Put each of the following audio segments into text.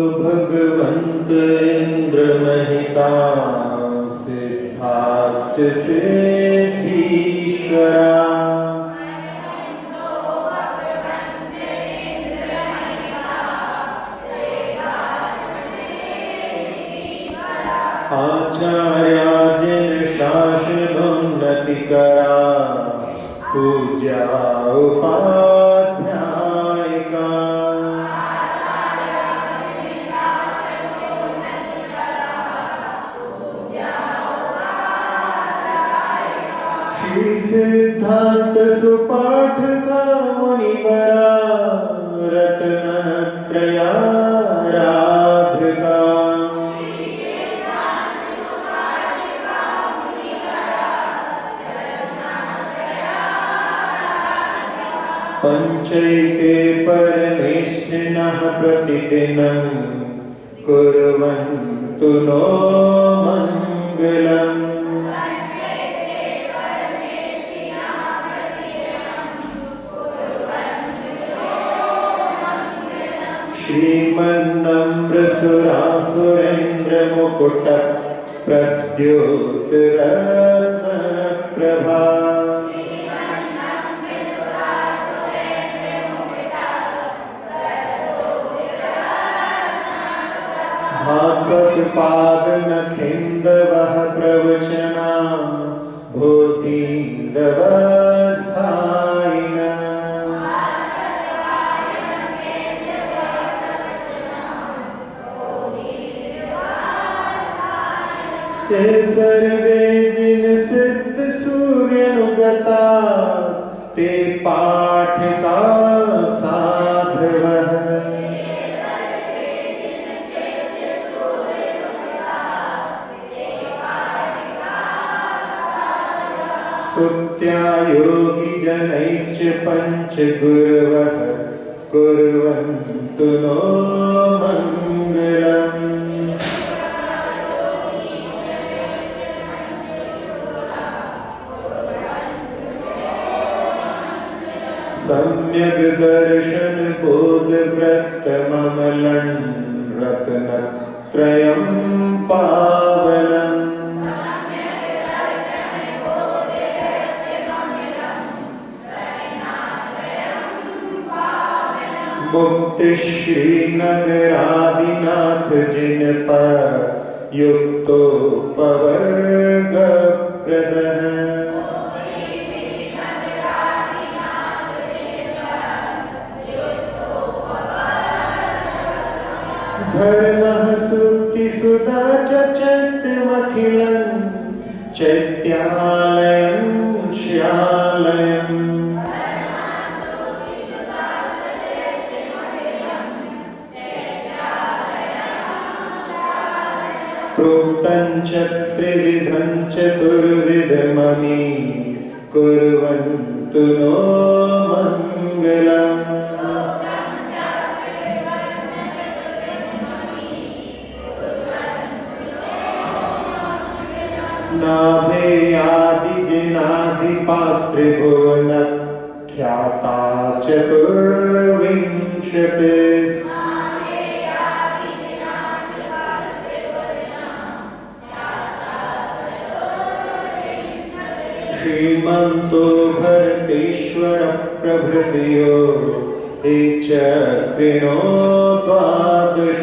भगवन्त इन्द्रमहिता सिद्धाश्च सिद्धीश्वरा आचार्या जिन शासनोन्नतिकरा पूज्या उपाध्यायिका श्री सिद्धांत सुपाठका मुनिवरा रत्नत्रयाराधका पंचैते परमेष्ठिनः प्रतिदिनं कुर्वन्तु नो मङ्गलम् श्रीमन्नम्रसुरासुरेन्द्रमुकुट प्रद्योतरत्नप्रभा भास्वत्पादनखिन्दवः प्रवचना भूतीन्दवस्थायिनः ते सर्वे जिन सिद्ध सूर्यनुगता ते पाठका साधवः स्तुत्या योगी जनैश्च पंचगुरवः कुर्वन्तु नो मङ्गलम् सम्यग् दर्शन बोध व्रतममलं रत्नत्रयं पावनम् मुक्ति श्रीनगरादिनाथ जिन पर युक्तोपवर्ग प्रदः धर्मः सुक्ति सुधा चैत्यमखिलं चैत्यालयं श्यालयम् प्रोक्तं च त्रिविधं चतुर्विधमपि कुर्वन्तु नो मङ्गलम् नाभेयादिजिनाधिपास्त्रिभुवन ख्याता चतुर्विंशतिः श्रीमन्तो भरतेश्वर प्रभृतयो ते चक्रिणो द्वादश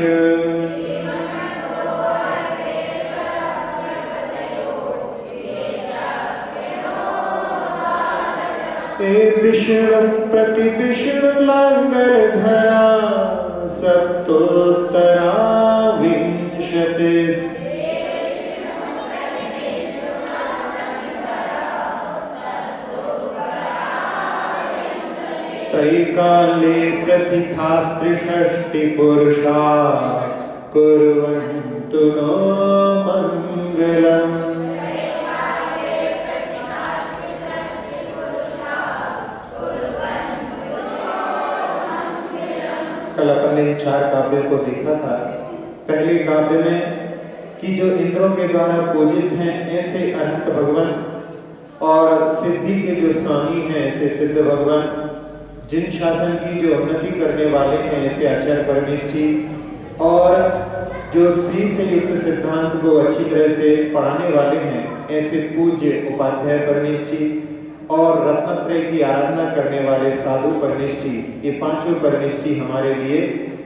ते विष्णु प्रतिविष्णु लांगलधरा सप्तोत्तरा विंशतिः त्रैकाले प्रथितास्त्रिषष्टिपुरुषा कुर्वन्तु नो मङ्गलम् कल अपन ने इन 4 काव्यों को देखा था। पहले काव्य में कि जो इंद्रों के द्वारा पूजित हैं ऐसे अनंत भगवान और सिद्धि के जो स्वामी हैं ऐसे सिद्ध भगवान, जिन शासन की जो उन्नति करने वाले हैं ऐसे आचार्य परमेश जी, और जो श्री से युक्त सिद्धांत को अच्छी तरह से पढ़ाने वाले हैं ऐसे पूज्य उपाध्याय परमेश जी, और रत्नत्रय की आराधना करने वाले साधु परमेश जी, ये 5 परमेश जी हमारे लिए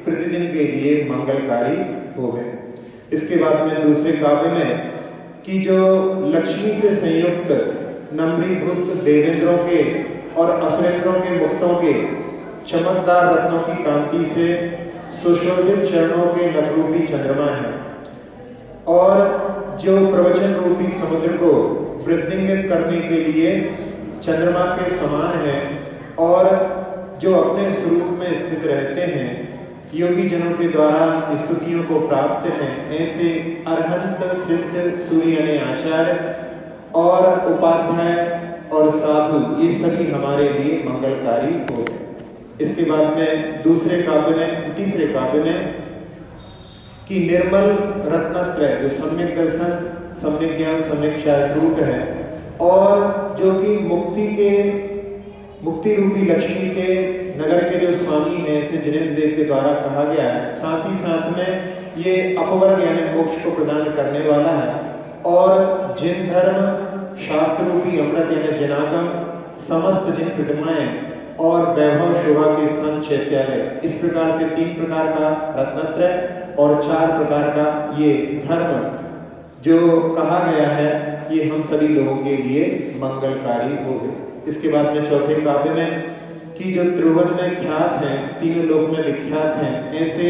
प्रतिदिन के लिए मंगलकारी हो गए। इसके बाद में दूसरे काव्य में कि जो लक्ष्मी से संयुक्त नम्रीभूत देवेंद्रों के और असुरेंद्रों के मुक्तों के चमकदार रत्नों की कांति से सुशोभित चरणों के नखरूपी चंद्रमा है, और जो प्रवचन रूपी समुद्र को वृद्धिंगित करने के लिए चंद्रमा के समान है, और जो अपने स्वरूप में स्थित रहते हैं, योगी जनों के द्वारा स्तुतियों को प्राप्त हैं, ऐसे अरहंत सिद्ध सूर्य आचार्य और उपाध्याय और साधु, ये सभी हमारे लिए मंगलकारी हो गए। इसके बाद में दूसरे काव्य में, तीसरे काव्य में कि निर्मल रत्नत्रय जो सम्यक दर्शन, सम्यक ज्ञान, सम्यक शास्त्रूप है, और जो कि मुक्ति रूपी लक्ष्मी के नगर के जो स्वामी हैं ऐसे जिनेन्द्र देव के द्वारा कहा गया है। साथ ही साथ में ये अपवर्ग यानी मोक्ष को प्रदान करने वाला है, और जिन धर्म शास्त्र रूपी अमृत यानी जिनागम, समस्त जिन प्रतिमाएं और वैभव शोभा के स्थान चैत्यालय, इस प्रकार से 3 प्रकार का रत्नत्रय और 4 प्रकार का ये धर्म जो कहा गया है, ये हम सभी लोगों के लिए मंगलकारी हो गए। इसके बाद में चौथे काव्य में कि जो त्रिभुवन में ख्यात हैं, तीनों लोक में विख्यात हैं, ऐसे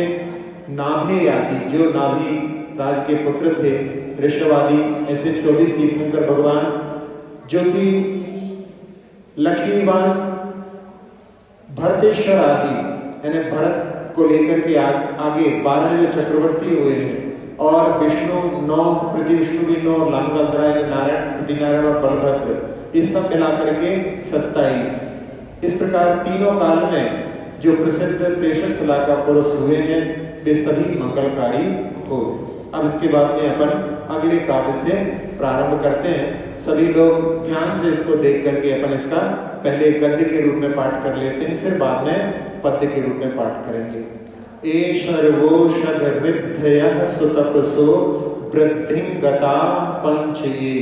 नाभे आदि जो नाभि राज के पुत्र थे, ऋषभ आदि, ऐसे 24 तीर्थंकर भगवान जो कि लक्ष्मीवान भरतेश्वर आदि यानी भरत को लेकर के आगे 12 जो चक्रवर्ती हुए हैं, और विष्णु 9, प्रति विष्णु भी 9, लामगंधरा नारायण, प्रतिनारायण और बलभद्र, इस सब मिलाकर के 27। इस प्रकार तीनों काल में जो प्रसिद्ध प्रेषक सलाह का पुरुष हुए हैं वे सभी मंगलकारी हो। अब इसके बाद में अपन अगले काव्य से प्रारंभ करते हैं। सभी लोग ध्यान से इसको देख करके अपन इसका पहले गद्य के रूप में पाठ कर लेते हैं, फिर बाद में पद्य के रूप में पाठ करेंगे। ए शर्वोषध रिद्धयः सुतपसो वृद्धिं गता पंचये।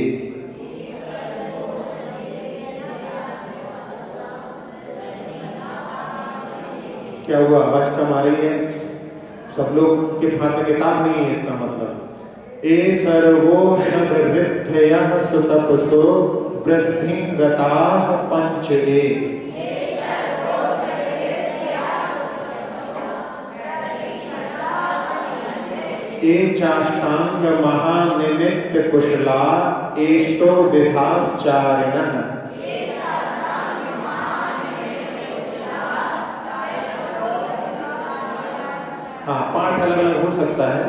क्या हुआ, आवाज कम आ रही है? सब लोग के हाथ में किताब नहीं है, इसका मतलब। ए सर्वोषध रिद्धयः सुतपसो वृद्धिं गताः पंचये। ए चाष्टांग महानिमित्त कुशला एष्टो विधाश्चारिणः। हाँ, पाठ अलग अलग हो सकता है।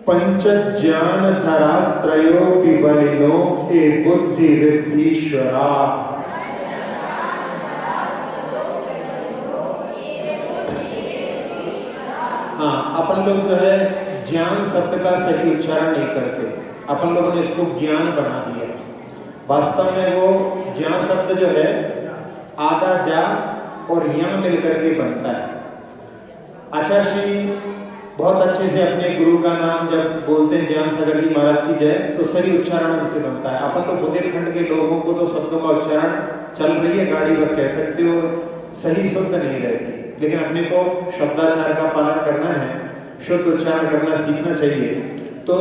पंच ज्ञान धरास्त्रयोपि बलिनो ए बुद्धि रिद्धीश्वरा। हाँ, अपन लोग जो है ज्ञान शब्द का सही उच्चारण नहीं करते, अपन लोगों ने इसको ज्ञान बना दिया। वास्तव में वो ज्ञान शब्द जो है आधा जा और यम मिलकर के बनता है। आचार्य श्री बहुत अच्छे से अपने गुरु का नाम जब बोलते हैं ज्ञान सागर जी महाराज की जय, तो सही उच्चारण उनसे बनता है। अपन लोग बुंदेलखंड के लोगों को तो शब्दों का उच्चारण चल रही है गाड़ी, बस कह सकते हो, सही शुद्ध नहीं रहती, लेकिन अपने को शब्दाचार का पालन करना है, शुद्ध उच्चारण करना सीखना चाहिए। तो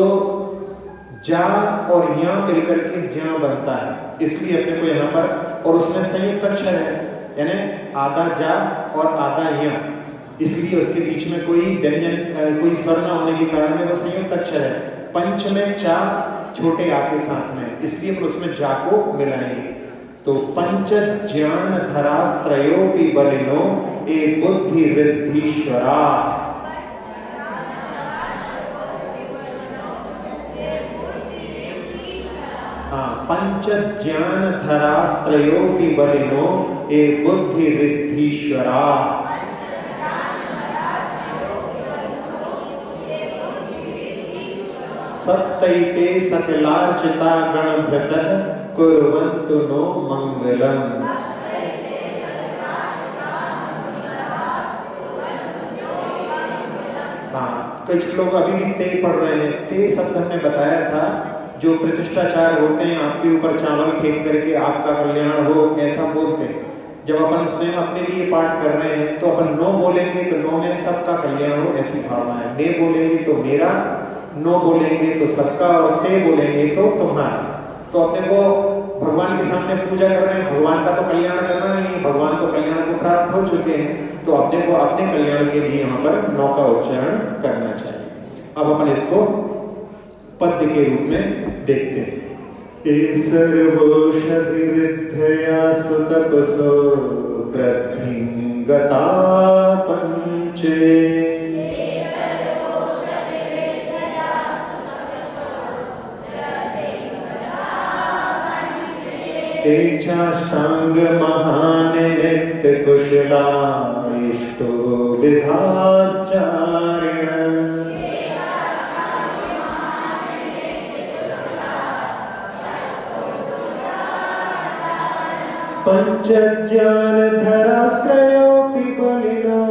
जा और या मिलकर के ज्या बनता है, इसलिए अपने को यहाँ पर, और उसमें संयुक्त अक्षर है यानी आधा जा और आधा या, इसलिए उसके बीच में कोई व्यंजन कोई स्वर न होने के कारण में वो संयुक्त अक्षर है। पंच में चा छोटे आ के साथ में, इसलिए फिर उसमें जा को मिलाएंगे। तो पंच ज्ञान धरास्त्रयोपि बलिनो ए बुद्धि रिद्धीश्वरा। हाँ, पंच ज्ञान धरास्त्रयोपि बलिनो ए बुद्धि रिद्धीश्वरा। सत्तैते सकलार्चिता गणभृतः कुर्वन्तु नो मंगलम्। हाँ, कुछ लोग अभी भी ते पढ़ रहे हैं। ते शब्द हमने बताया था जो प्रतिष्ठाचार होते हैं, आपके ऊपर चावल फेंक करके आपका कल्याण हो ऐसा बोलते हैं। जब अपन स्वयं अपने लिए पाठ कर रहे हैं तो अपन नो बोलेंगे तो नो में सबका कल्याण हो ऐसी भावना है। मे बोलेंगे तो मेरा, नो बोलेंगे तो सबका, और ते बोलेंगे तो तुम्हारा। तो अपने को भगवान के सामने पूजा कर रहे हैं, भगवान का तो कल्याण करना नहीं है, भगवान तो कल्याण को प्राप्त हो चुके हैं, तो अपने को अपने कल्याण के लिए यहाँ पर नौ का उच्चारण करना चाहिए। अब अपन इसको पद्य के रूप में देखते हैं। सर्वोषधिवृद्धया सुतपसो वृद्धिं गता पंचे। चाष्टांग महानिमित्त कुशला इष्टो विधाश्चारिण। पंचज्ञानधरास्त्रयोऽपि बलिनो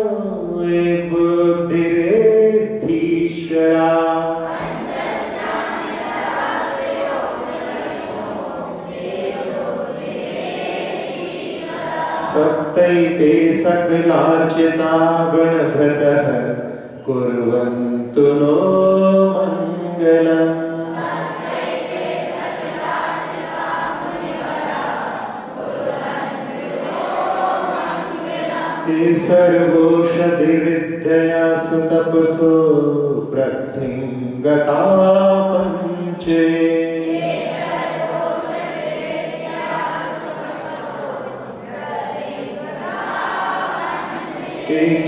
ये बुद्धिरेद्धीश्वरा। सप्तैते सकलार्चिता गणभृतः कुर्वन्तु नो मंगलम्। सर्वोषधिवृद्धया सुतपसो वृद्धिं गता पंचे।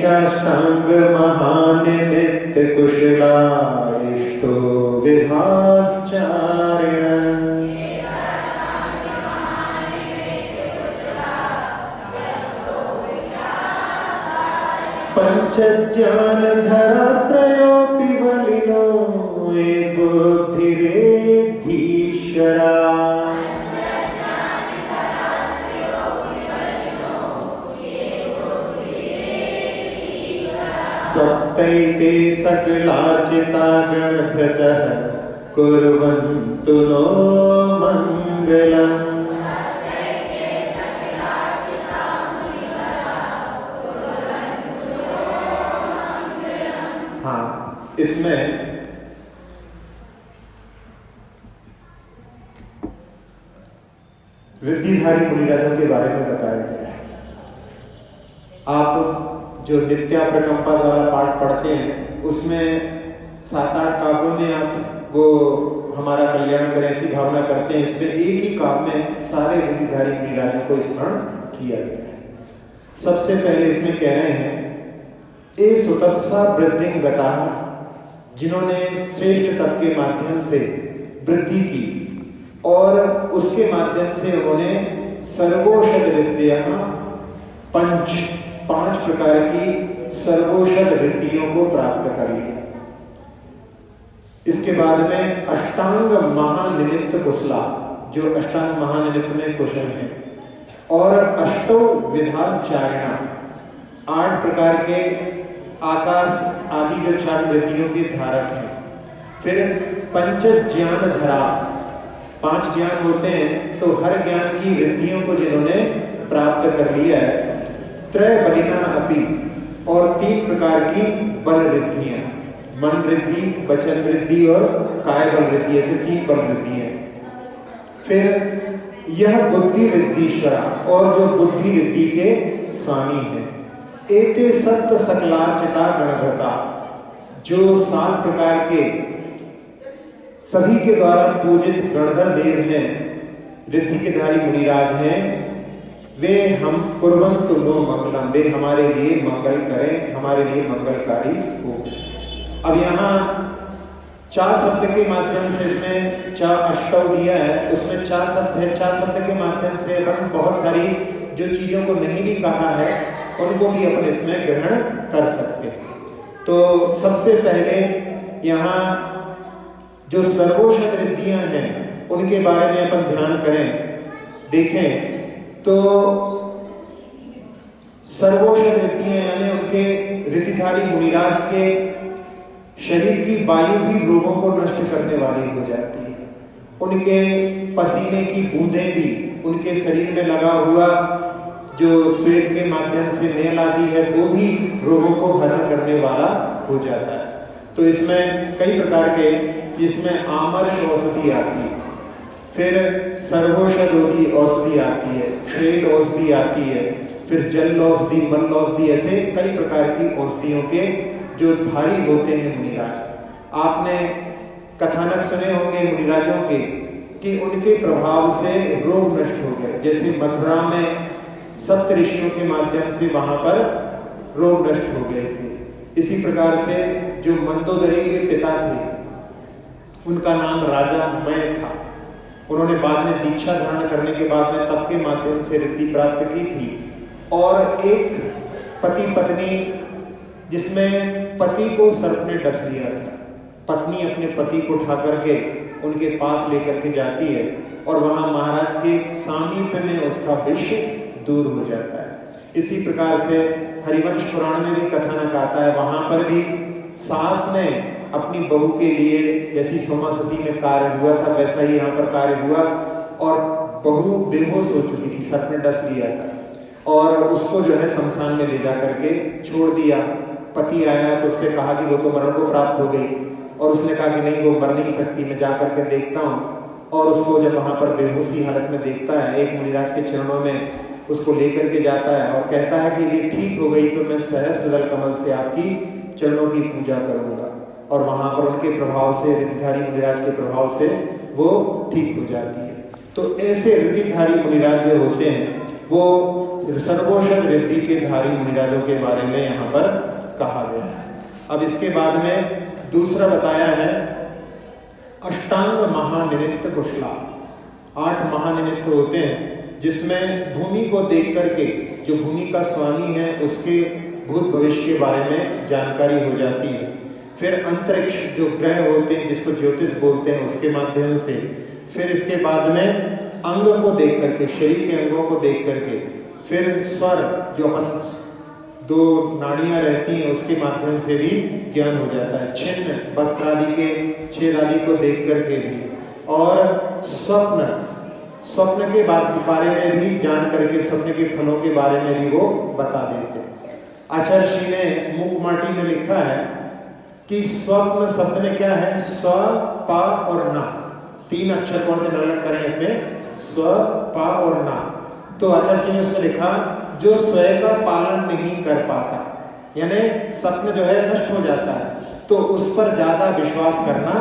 चाष्टांग महानिमित्त कुशला इष्टो विधाश्चारिण। पंचज्ञानधरास्त्रयोऽपि बलिनो ये बुद्धिरेद्धीश्वरा। सप्तैते सकलार्चिता गणभृतः कुर्वन्तु नो मंगलम्। हाँ, इसमें रिद्धिधारी मुनिराजों के बारे में बताया गया है। आप जो नित्या प्रकंपा वाला पाठ पढ़ते हैं उसमें 7-8 काव्यों में आप वो हमारा कल्याण करें ऐसी भावना करते हैं। इसमें एक ही काव्य में सारे रिद्धिधारी मुनिराजों को स्मरण किया गया है। सबसे पहले इसमें कह रहे हैं ए सुतपसा वृद्धिं गता, जिन्होंने श्रेष्ठ तप के माध्यम से वृद्धि की और उसके माध्यम से उन्होंने सर्वौषध विद्या 5 प्रकार की सर्वौषध विद्याओं को प्राप्त कर लिया। इसके बाद में अष्टांग महानिमित्त कुशला, जो अष्टांग महानिमित्त में कुशल हैं, और अष्टो विधाश्चारिणा, 8 प्रकार के आकाश आदि जो 4 वृत्तियों के धारक हैं। फिर पंच ज्ञान धरा, 5 ज्ञान होते हैं, तो हर ज्ञान की वृत्तियों को जिन्होंने प्राप्त कर लिया है। त्रय बलिना अपि, और 3 प्रकार की बल वृद्धियां, मन वृद्धि, वचन वृद्धि और काय बल वृद्धि, ऐसे 3 बल वृद्धियां। फिर यह बुद्धि वृद्धीश्वरा, और जो बुद्धि वृद्धि के स्वामी हैं। एते सप्त सकलार्चिता गणभृता, जो 7 प्रकार के सभी के द्वारा पूजित गणधर देव हैं, रिद्धि के धारी मुनिराज हैं, वे हम कुर्वन्तु नो मंगलम, वे हमारे लिए मंगल करें, हमारे लिए मंगलकारी हो। अब यहाँ 4 शब्द के माध्यम से इसमें 4 अष्टव दिया है, उसमें 4 शब्द है। 4 शब्द के माध्यम से अपन बहुत सारी जो चीजों को नहीं भी कहा है उनको भी अपन इसमें ग्रहण कर सकते हैं। तो सबसे पहले यहाँ जो सर्वोषध रिद्धियां हैं उनके बारे में अपन ध्यान करें, देखें तो सर्वोषध रिद्धियां यानी उनके रिद्धिधारी मुनिराज के शरीर की वायु भी रोगों को नष्ट करने वाली हो जाती है। उनके पसीने की बूंदें भी उनके शरीर में लगा हुआ जो श्वेत के माध्यम से मेल आती है वो भी रोगों को हरण करने वाला हो जाता है। तो इसमें कई प्रकार के, इसमें आमर्ष औषधि आती है, फिर सर्वोषध औषधि आती है, क्षेल औषधि आती है, फिर जल औषधि, मल औषधि, ऐसे कई प्रकार की औषधियों के जो धारी होते हैं मुनिराज। आपने कथानक सुने होंगे मुनिराजों के कि उनके प्रभाव से रोग नष्ट हो गए। जैसे मथुरा में सप्त ऋषियों के माध्यम से वहां पर रोग नष्ट हो गए थे। इसी प्रकार से जो मंदोदरी के पिता थे उनका नाम राजा मय था। उन्होंने बाद में दीक्षा धारण करने के बाद में तप के माध्यम से रिद्धि प्राप्त की थी। और एक पति पत्नी जिसमें पति को सर्प ने डस लिया था, पत्नी अपने पति को उठा करके उनके पास लेकर के जाती है और वहां महाराज के सामीप्य में उसका विष दूर हो जाता है। इसी प्रकार से हरिवंश पुराण में भी कथानक आता है, वहां पर भी सास ने अपनी बहू के लिए, जैसी सोमासती में कार्य हुआ था वैसा ही यहाँ पर कार्य हुआ और बहू बेहोश हो चुकी थी, सर्प ने डस लिया था और उसको जो है शमशान में ले जा करके छोड़ दिया। पति आया तो उससे कहा कि वो तो मरण को प्राप्त हो गई और उसने कहा कि नहीं वो मर नहीं सकती, मैं जा करके देखता हूँ। और उसको जब वहाँ पर बेहोशी हालत में देखता है, एक मुनिराज के चरणों में उसको लेकर के जाता है और कहता है कि यदि ठीक हो गई तो मैं सहस्र दल कमल से आपकी चरणों की पूजा करूँगा। और वहाँ पर उनके प्रभाव से, रिद्धिधारी मुनिराज के प्रभाव से वो ठीक हो जाती है। तो ऐसे रिद्धिधारी मुनिराज जो होते हैं वो सर्वोषध रिद्धि के धारी मुनिराजों के बारे में यहाँ पर कहा गया है। अब इसके बाद में दूसरा बताया है अष्टांग महानिमित्त कुशला। 8 महानिमित्त होते हैं जिसमें भूमि को देख करके जो भूमि का स्वामी है उसके भूत भविष्य के बारे में जानकारी हो जाती है। फिर अंतरिक्ष जो ग्रह होते हैं जिसको ज्योतिष बोलते हैं उसके माध्यम से, फिर इसके बाद में अंग को देख करके, शरीर के अंगों को देख करके, फिर स्वर जो अपन 2 नाड़ियां रहती हैं उसके माध्यम से भी ज्ञान हो जाता है। छिन्न वस्त्र आदि के छेद आदि को देख करके भी, और स्वप्न के बारे में भी जान करके स्वप्न के फलों के बारे में भी वो बता देते हैं। आचार्य श्री ने मुकमाटी में लिखा है कि स्वप्न शब्द में क्या है, स्व, प और न, 3 अक्षर कौन से अलग करें इसमें, स्व, प और न। तो आचार्य श्री ने उसमें लिखा जो स्वयं का पालन नहीं कर पाता, यानी स्वप्न जो है नष्ट हो जाता है, तो उस पर ज्यादा विश्वास करना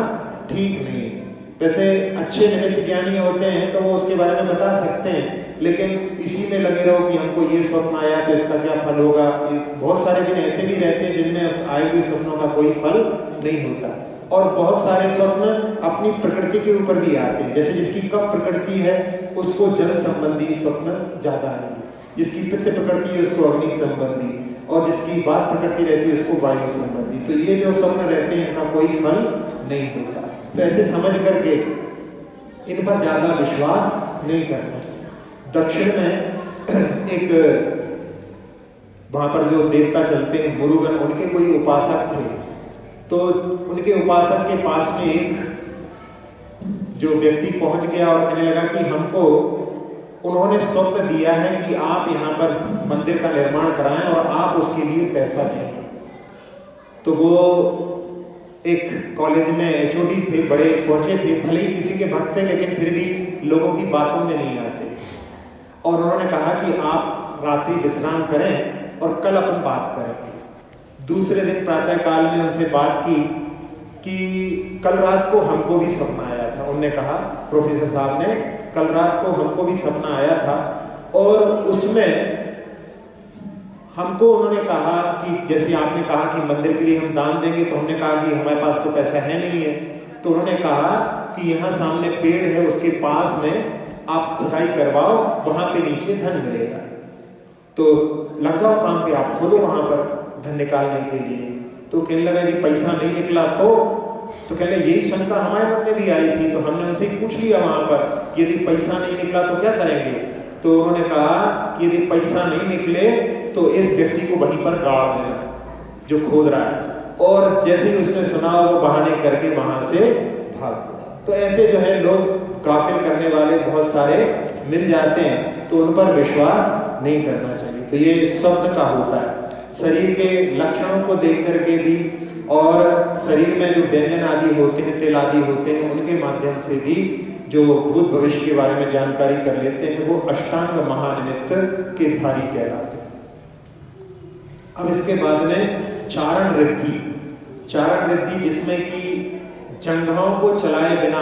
ठीक नहीं है। वैसे अच्छे निमित्त ज्ञानी होते हैं तो वो उसके बारे में बता सकते हैं, लेकिन इसी में लगे रहो कि हमको ये स्वप्न आया तो इसका क्या फल होगा। बहुत सारे दिन ऐसे भी रहते हैं जिनमें उस आए हुए स्वप्नों का कोई फल नहीं होता, और बहुत सारे स्वप्न अपनी प्रकृति के ऊपर भी आते हैं। जैसे जिसकी कफ प्रकृति है उसको जल संबंधी स्वप्न ज्यादा आएंगे, जिसकी पित्त प्रकृति है उसको अग्नि संबंधी, और जिसकी वात प्रकृति रहती है उसको वायु संबंधी। तो ये जो स्वप्न रहते हैं इनका कोई फल नहीं होता। तो ऐसे समझ करके इन पर ज्यादा विश्वास नहीं करना। दक्षिण में एक वहां पर जो देवता चलते हैं मुरुगन, उनके कोई उपासक थे, तो उनके उपासक के पास में एक जो व्यक्ति पहुंच गया और कहने लगा कि हमको उन्होंने स्वप्न दिया है कि आप यहाँ पर मंदिर का निर्माण कराएं और आप उसके लिए पैसा देंगे। तो वो एक कॉलेज में HOD थे, बड़े पहुंचे थे, भले ही किसी के भक्त थे लेकिन फिर भी लोगों की बातों में नहीं आते, और उन्होंने कहा कि आप रात्रि विश्राम करें और कल अपन बात करेंगे। दूसरे दिन प्रातः काल में उनसे बात की कि कल रात को हमको भी सपना आया था। उन्होंने कहा प्रोफेसर साहब ने, कल रात को हमको भी सपना आया था और उसमें हमको उन्होंने कहा कि जैसे आपने कहा कि मंदिर के लिए हम दान देंगे, तो हमने कहा कि हमारे पास तो पैसा है नहीं है। तो उन्होंने कहा कि यहाँ सामने पेड़ है, उसके पास में आप खुदाई करवाओ, वहां पे नीचे धन मिलेगा, तो लग जाओ काम पे, आप खोदो वहां पर धन निकालने के लिए। तो कहने लगा यदि पैसा नहीं निकला तो तो कहने यही शंका हमारे मन में भी आई थी, तो हमने उनसे पूछ लिया वहां पर कि यदि पैसा नहीं निकला तो क्या करेंगे। तो उन्होंने कहा कि यदि पैसा नहीं निकले तो इस व्यक्ति को वहीं पर गाड़ देना जो खोद रहा है। और जैसे ही उसने सुना वो बहाने करके वहां से भाग गया। तो ऐसे जो है लोग गाफिल करने वाले बहुत सारे मिल जाते हैं, तो उन पर विश्वास नहीं करना चाहिए। तो ये स्वप्न का होता है, शरीर के लक्षणों को देख करके भी और शरीर में जो व्यंजन आदि होते हैं, तेल आदि होते हैं, उनके माध्यम से भी जो भूत भविष्य के बारे में जानकारी कर लेते हैं, वो अष्टांग महानिमित्त के धारी कहलाते हैं। अब इसके बाद में चारण रिद्धि, चारण रिद्धि जिसमें कि जंघाओं को चलाए बिना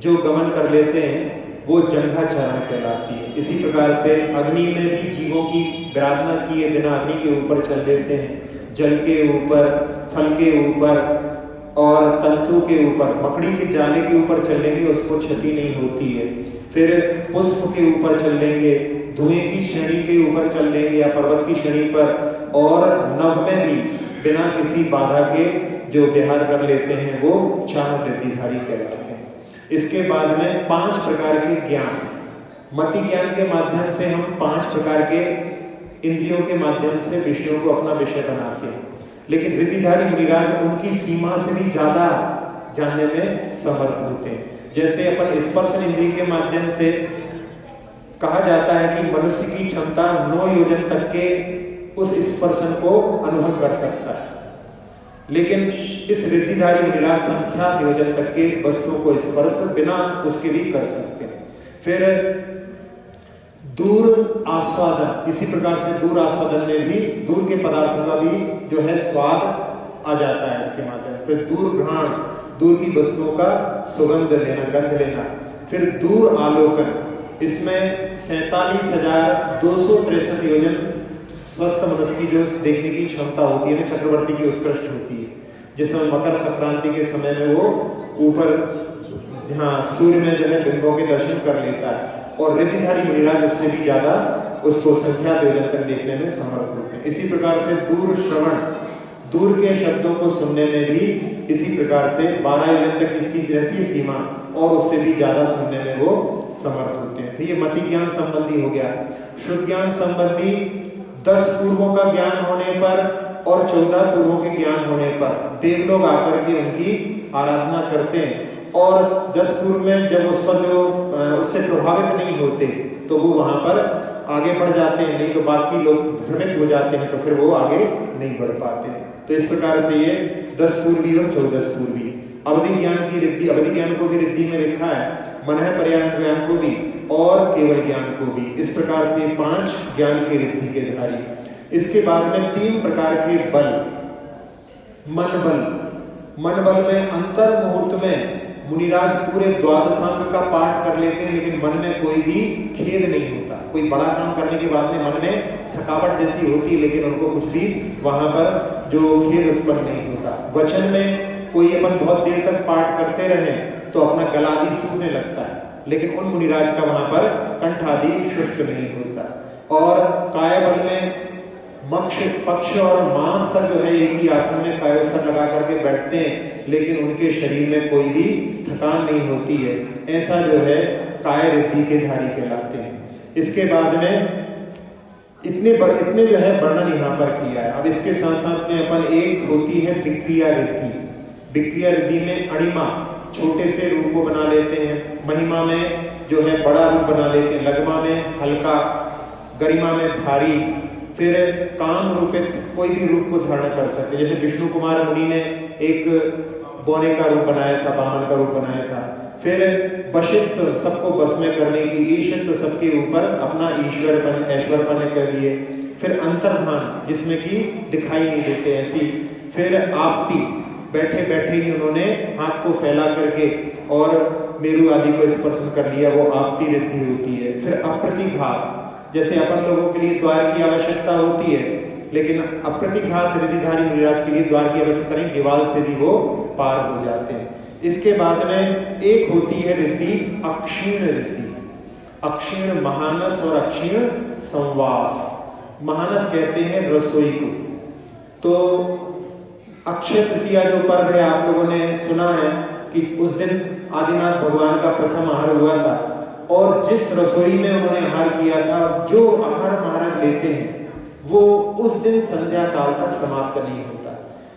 जो गमन कर लेते हैं वो जंघा चारण कहलाती है। इसी प्रकार से अग्नि में भी जीवों की विराधना किए बिना अग्नि के ऊपर चल देते हैं, जल के ऊपर, फल के ऊपर और तंतु के ऊपर, मकड़ी के जाले के ऊपर चल लेंगे उसको क्षति नहीं होती है। फिर पुष्प के ऊपर चल लेंगे, धुएं की श्रेणी के ऊपर चल लेंगे या पर्वत की श्रेणी पर, और नभ में भी बिना किसी बाधा के जो विहार कर लेते हैं वो चारण रिद्धिधारी कहलाते हैं। इसके बाद में 5 प्रकार के ज्ञान, मति ज्ञान के माध्यम से हम 5 प्रकार के इंद्रियों के माध्यम से विषयों को अपना विषय बनाते हैं, लेकिन रिद्धिधारी मुनिराज उनकी सीमा से भी ज्यादा जानने में समर्थ होते हैं। जैसे अपन स्पर्श इंद्रिय के माध्यम से कहा जाता है कि मनुष्य की क्षमता 9 योजन तक के उस स्पर्शन को अनुभव कर सकता है, लेकिन इस रिद्धिधारी मुनिराज संख्यात योजन तक के वस्तुओं को स्पर्श बिना उसके भी कर सकते हैं। फिर दूर आस्वादन, इसी प्रकार से दूर आस्वादन में भी दूर के पदार्थों का भी जो है स्वाद आ जाता है इसके माध्यम। फिर दूर घ्राण, दूर की वस्तुओं का सुगंध लेना, गंध लेना। फिर दूर आलोकन, इसमें 47,263 योजन स्वस्थ मनुष्य की जो देखने की क्षमता होती है, चक्रवर्ती की उत्कृष्ट होती है, जिसमें मकर संक्रांति के समय में वो ऊपर यहाँ सूर्य में जो है बिंबों के दर्शन कर लेता है। और रिद्धिधारी मुनिराज उससे भी ज्यादा उसको संख्यात योजन तक देखने में समर्थ होते हैं। इसी प्रकार से दूर श्रवण, दूर के शब्दों को सुनने में भी इसी प्रकार से 12 योजन तक इसकी रहती है सीमा, और उससे भी ज्यादा सुनने में वो समर्थ होते हैं। तो ये मति ज्ञान संबंधी हो गया। शुद्ध ज्ञान संबंधी 10 पूर्वों का ज्ञान होने पर और 14 पूर्वों के ज्ञान होने पर देव लोग आकर के उनकी आराधना करते हैं, और 10 पूर्व में जब उस पर जो उससे प्रभावित नहीं होते तो वो वहां पर आगे बढ़ जाते हैं, नहीं तो बाकी लोग भ्रमित हो जाते हैं तो फिर वो आगे नहीं बढ़ पाते हैं। तो इस प्रकार से ये 10 पूर्वी और 14 पूर्वी। अवधि ज्ञान की रिद्धि, अवधि ज्ञान को भी रिद्धि में लिखा है, मनः पर्यायन ज्ञान को भी और केवल ज्ञान को भी। इस प्रकार से 5 ज्ञान की रिद्धि के धारी। इसके बाद में 3 प्रकार के बल। मन बल, मन बल में अंतर मुहूर्त में मुनिराज पूरे द्वादशांग का पाठ कर लेते हैं, लेकिन मन में कोई भी खेद नहीं होता। कोई बड़ा काम करने के बाद में मन में थकावट जैसी होती है, लेकिन उनको कुछ भी वहां पर जो खेद उत्पन्न नहीं होता। वचन में कोई अपन बहुत देर तक पाठ करते रहे तो अपना गला आदि सूखने लगता है, लेकिन उन मुनिराज का वहां पर कंठ आदि शुष्क नहीं होता। और काय बल में मक्ष, पक्ष और मांस तक जो है एक ही आसन में कायोसर लगा करके बैठते हैं, लेकिन उनके शरीर में कोई भी थकान नहीं होती है। ऐसा जो है काय रिद्धि के धारी कहलाते हैं। इसके बाद में इतने जो है वर्णन यहाँ पर किया है। अब इसके साथ साथ में अपन एक होती है विक्रिया रिद्धि। विक्रिया रिद्धि में अणिमा, छोटे से रूप को बना लेते हैं, महिमा में जो है बड़ा रूप बना लेते हैं, लगमा में हल्का, गरिमा में भारी, फिर काम रूपित कोई भी रूप को धारण कर सकते। जैसे विष्णु कुमार मुनि ने एक बोने का रूप बनाया था, वामन का रूप बनाया था। फिर वशित्व, सबको बस में करने की, ईशित्व, सबके ऊपर अपना ईश्वरपन, ऐश्वर्यपन कर लिए। फिर अंतर्धान, जिसमें कि दिखाई नहीं देते ऐसी। फिर आपती, बैठे बैठे ही उन्होंने हाथ को फैला करके और मेरु आदि को स्पर्शन कर लिया, वो आपती रिद्धि होती है। फिर अप्रतिघात, जैसे अपन लोगों के लिए द्वार की आवश्यकता होती है, लेकिन अप्रतिघात रिद्धिधारी मुनिराज के लिए द्वार की आवश्यकता नहीं, दीवार से भी वो पार हो जाते हैं। इसके बाद में एक होती है रिद्धि अक्षीण रिद्धि। अक्षीण महानस और अक्षीण संवास। महानस कहते हैं रसोई को। तो अक्षय तृतीया जो पर्व है, आप लोगों ने सुना है कि उस दिन आदिनाथ भगवान का प्रथम आहार हुआ था, और जिस रसोई में उन्होंने आहार किया था, जो आहार महाराज लेते हैं वो उस दिन संध्या काल तक समाप्त नहीं होता।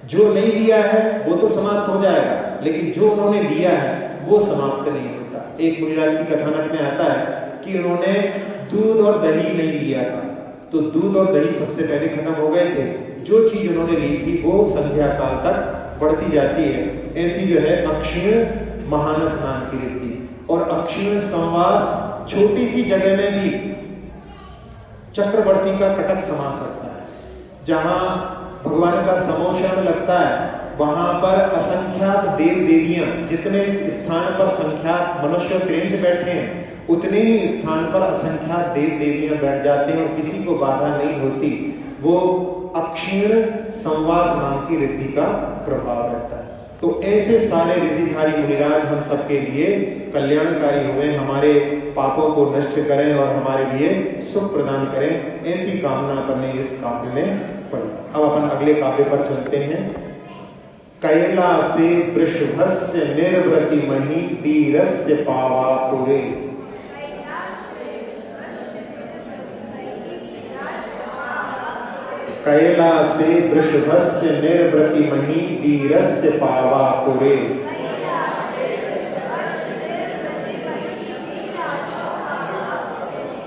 जो नहीं लिया है वो तो समाप्त हो जाएगा, लेकिन जो उन्होंने लिया है वो समाप्त नहीं होता। एक मुनिराज की कथानक में आता है कि उन्होंने दूध और दही नहीं लिया था, तो दूध और दही सबसे पहले खत्म हो गए थे। जो चीज उन्होंने ली थी वो संध्या काल तक बढ़ती जाती है। ऐसी जो है अक्षीण महान स्नान की रीति। और अक्षीण संवास छोटी सी जगह में भी चक्रवर्ती का कटक समा सकता है। जहां भगवान का समोषण लगता है वहां पर असंख्यात देव देवियां, जितने स्थान पर संख्यात मनुष्य त्रिंज बैठे हैं उतने ही स्थान पर असंख्यात देव देवियां बैठ जाते हैं और किसी को बाधा नहीं होती। वो अक्षीण संवास नाम की रिद्धि का प्रभाव रहता है। तो ऐसे सारे रिद्धिधारी मुनिराज हम सबके लिए कल्याणकारी हुए, हमारे पापों को नष्ट करें और हमारे लिए सुख प्रदान करें, ऐसी कामना अपन ने इस काव्य में पढ़ी। अब अपन अगले काव्य पर चलते हैं। कैलासे वृषभस्य निर्वृति मही वीरस्य पावापुरे। कैलासे वृषभस्य निर्वृति मही वीरस्य पावापुरे।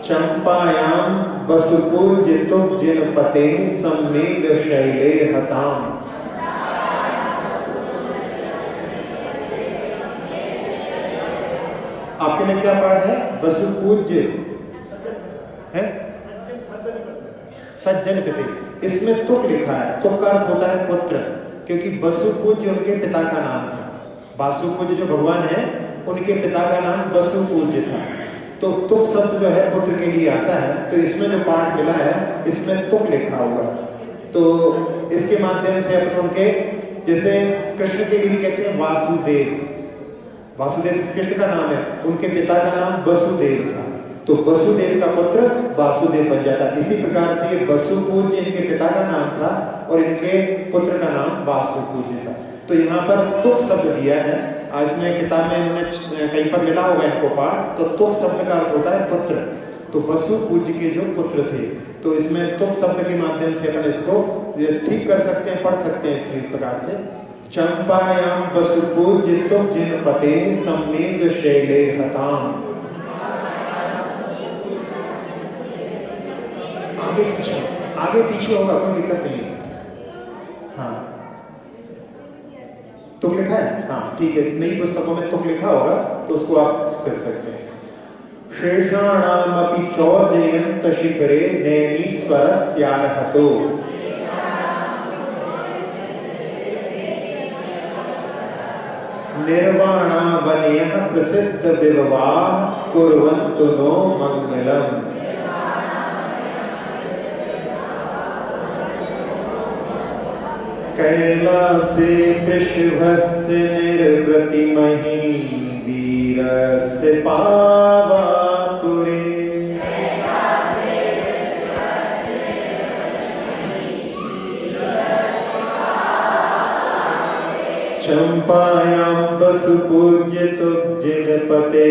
चंपायां वसुपूज्य जिनपते सम्मेद शैलेर हताम। आपके में क्या पाठ है? वसुपूज्य है, सज्जन पिते। इसमें तुक लिखा है। तुक का अर्थ होता है पुत्र, क्योंकि वसुपूज्य उनके पिता का नाम था। वासुपूज्य जो भगवान है उनके पिता का नाम वसुपूज्य था। तो तुक शब्द जो है पुत्र के लिए आता है। तो इसमें जो पाठ मिला है इसमें तुक लिखा हुआ। तो इसके माध्यम से अपन उनके, जैसे कृष्ण के लिए भी कहते हैं वासुदेव, वासुदेव कृष्ण का नाम है, उनके पिता का नाम वसुदेव था, तो वसुदेव का पुत्र वासुदेव बन जाता। इसी प्रकार से ये वसुपूज्य इनके पिता का नाम था और इनके पुत्र का नाम वासुपूज्य था। तो यहाँ पर तुक शब्द दिया है। आज में किताब में इन्होंने कहीं पर मिला होगा इनको पाठ। तो तुक शब्द का अर्थ होता है पुत्र। तो वसुपूज्य के जो पुत्र थे, तो इसमें तुक शब्द के माध्यम से अपन इसको ठीक कर सकते हैं, पढ़ सकते हैं इस प्रकार से। चंपायां वसुपूज्य तुक जिनपते सम्मेद शैलेर हताम। आगे पीछे होगा, कोई दिक्कत नहीं है। हाँ तुक लिखा है, हाँ ठीक है। नई पुस्तकों में तुक लिखा होगा तो उसको आप कर सकते हैं। शेषाणामपि चौर्जयन्त शिखरे नैमीश्वरस्यार्हतो। निर्वाणावनयः प्रसिद्ध विभवाः कुर्वन्तु नो मंगलम्। कैलासे वृषभस्य निर्वृति मही वीरस्य पावापुरे। चंपायां वसुपूज्य जिनपते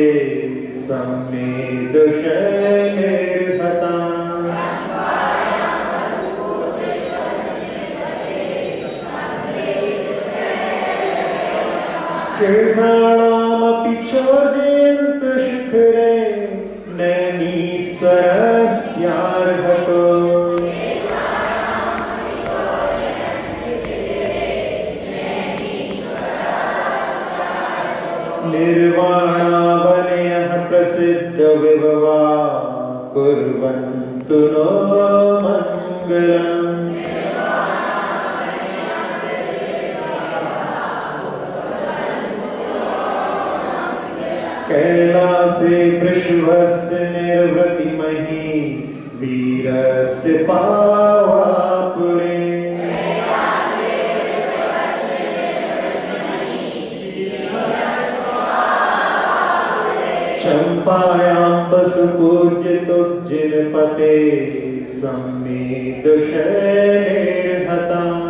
सम्मेद शैलेर हताम। शेषाणामपि चौर्जयन्त शिखरे नैमीश्वरस्यार्हतो। निर्वाणावनयः प्रसिद्ध विभवा कुर्वन्तु नो मंगलम्। कैलासे वृषभस्य निर्वृति मही वीरस्य पावापुरे। चंपायां वसुपूज्य जिनपते सम्मेद शैलेर हताम।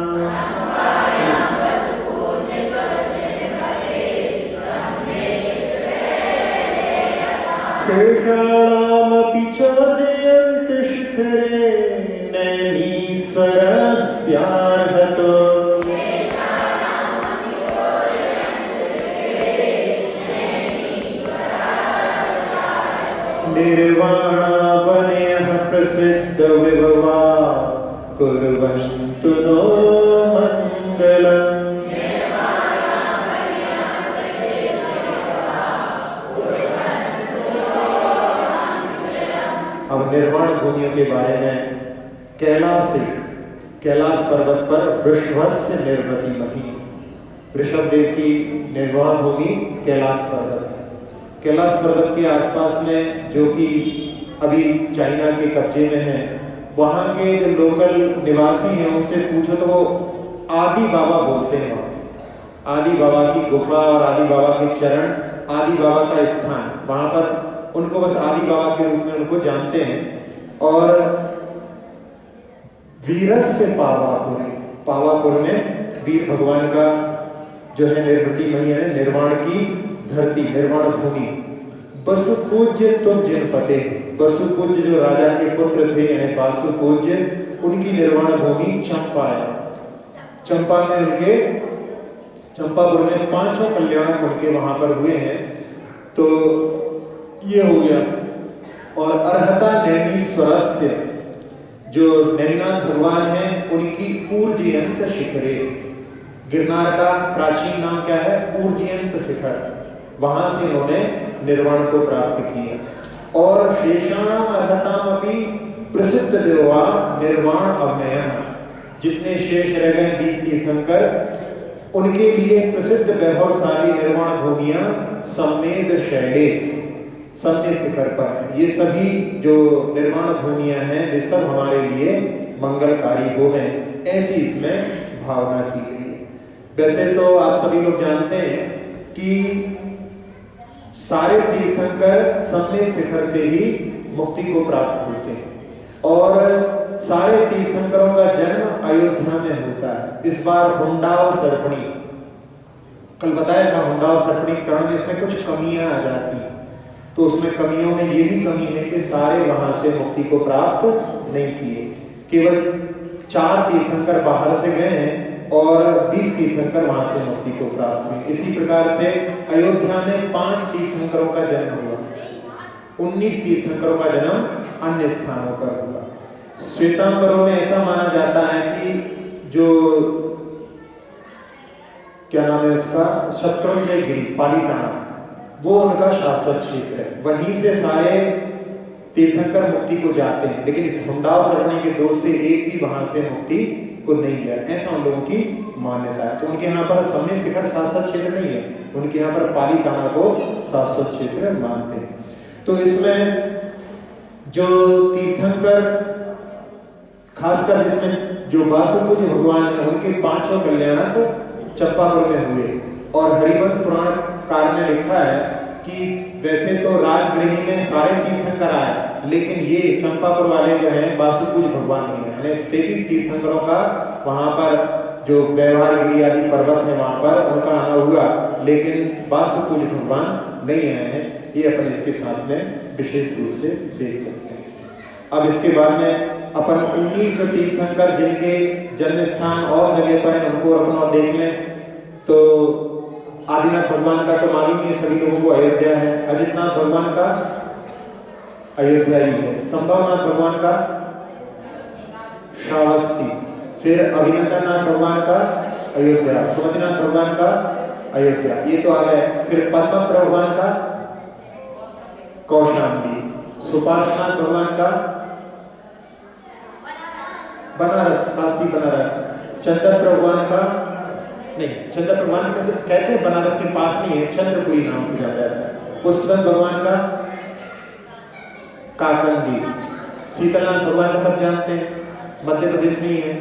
स्वरस्यार्हतो निर्वाणावनयः प्रसिद्ध विभवा कुर्वन्तु नो मंगलम्। अब निर्वाण भूमियों के बारे में कैलाश पर्वत पर वृषभस्य निर्वृति मही, वृषभ देव की निर्वाण भूमि कैलाश पर्वत है। कैलाश पर्वत के आसपास में, जो कि अभी चाइना के कब्जे में है, वहाँ के जो लोकल निवासी हैं उनसे पूछो तो वो आदि बाबा बोलते हैं। वहाँ आदि बाबा की गुफा और आदि बाबा के चरण, आदि बाबा का स्थान, वहाँ पर उनको बस आदि बाबा के रूप में उनको जानते हैं। और वीरस्य पावापुर में वीर भगवान का जो है निर्वृति मही है, निर्वाण की धरती, निर्वाण भूमि। बसुपूज्य तुम जिन पते, बसुपूज्य जो राजा के पुत्र थे यानी बासुपूज्य, उनकी निर्वाण भूमि चंपा है। चंपा में उनके, चंपापुर में 5 कल्याणक उनके वहां पर हुए हैं। तो ये हो गया। और अर्हता नैमीश्वरस्य, जो नैमिनाथ भगवान हैं, उनकी ऊर्जयंत शिखरे, गिरनार का प्राचीन नाम क्या है? ऊर्जयंत शिखर, वहां से इन्होंने निर्वाण को प्राप्त किया। और शेषाणाम अर्हताम अपि प्रसिद्ध विभवा निर्वाण अवनयः, जितने शेष रह गए 20 तीर्थंकर, उनके लिए प्रसिद्ध वैभवशाली निर्वाण भूमियां सम्मेद शैले, सम्मेद शिखर पर है। ये सभी जो निर्वाण भूमियां हैं वे सब हमारे लिए मंगलकारी हो गए, ऐसी इसमें भावना की गई है। वैसे तो आप सभी लोग जानते हैं कि सारे तीर्थंकर सम्मेद शिखर से ही मुक्ति को प्राप्त होते हैं। और सारे तीर्थंकरों का जन्म अयोध्या में होता है। इस बार हुंडाव सर्पणी, कल बताया था हुंडाव सर्पणी करण जिसमें कुछ कमियां आ जाती हैं, तो उसमें कमियों में ये भी कमी है कि सारे वहां से मुक्ति को प्राप्त नहीं किए। केवल 4 तीर्थंकर बाहर से गए हैं और 20 तीर्थंकर वहां से मुक्ति को प्राप्त हुए। इसी प्रकार से अयोध्या में 5 तीर्थंकरों का जन्म हुआ, 19 तीर्थंकरों का जन्म अन्य स्थानों पर हुआ। श्वेतांबरों में ऐसा माना जाता है कि जो क्या नाम है उसका, शत्रुंजय गिरी पालीताना, वो उनका शासक क्षेत्र है। वहीं से सारे तीर्थंकर मुक्ति को जाते हैं, लेकिन इस हुंडाव सर्पणी के दोष से एक भी वहां से मुक्ति को नहीं गया, ऐसा उन लोगों की मान्यता है। तो उनके यहाँ पर सम्मेद शिखर शासक क्षेत्र नहीं है, उनके यहाँ पर पालीताना को शासक क्षेत्र मानते हैं। तो इसमें जो तीर्थंकर खासकर जिसमें जो वासुपूज्य भगवान है, उनके 5 कल्याणक चंपापुर में हुए। और हरिवंश पुराण कार ने लिखा है कि वैसे तो राजगृह में सारे तीर्थंकर आए, लेकिन ये चंपापुर वाले जो हैं वासुपूज्य भगवान नहीं है, यानी 23 तीर्थंकरों का वहां पर जो व्यवहार गिरी आदि पर्वत है वहां पर उनका आना हुआ, लेकिन वासुपूज्य भगवान नहीं आए हैं। ये अपन इसके साथ में विशेष रूप से देख सकते हैं। अब इसके बाद में अपन 19 तीर्थंकर जिनके जन्म स्थान और जगह पर है उनको अपन और देख लें। तो आदिनाथ भगवान का तो मालूम ही सभी लोगों को अयोध्या है, अजितनाथ भगवान का अयोध्या ही है, संभवनाथ भगवान का श्रावस्ती, फिर अभिनंदननाथ भगवान का अयोध्या, सुमतिनाथ भगवान का अयोध्या, ये तो आ गए। फिर पद्म भगवान का कौशाम्बी, सुपार्श्वनाथ भगवान का बनारस, काशी बनारस, चंद्र भगवान का नहीं, चंद्र भगवान कैसे कहते हैं बनारस के पास नहीं है, चंद्रपुरी नाम से जाता है। पुष्पदंत भगवान का काकंदी, शीतलनाथ भगवान का सब जानते हैं, मध्य प्रदेश में ही है,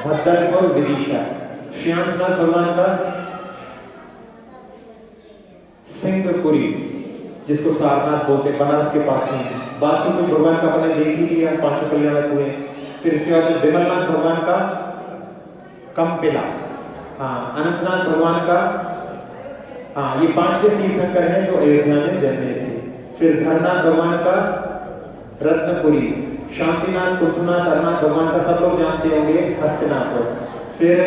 भद्दलपुर विदिशा। श्यामनाथ भगवान का सिंहपुरी, जिसको सारनाथ बोलते हैं, बनारस के पास नहीं है। वासुदेव भगवान का अपने देख ही लिया, 5 कल्याणक हुए। फिर इसके बाद विमलनाथ भगवान का कंपिला, हाँ, अनंतनाथ भगवान का, हाँ, ये 5 तीर्थंकर हैं जो अयोध्या में जन्मे थे। फिर धरनाथ भगवान का रत्नपुरी, शांतिनाथ, कुंथनाथ, अरनाथ भगवान का सब लोग जानते होंगे, हस्तिनापुर। फिर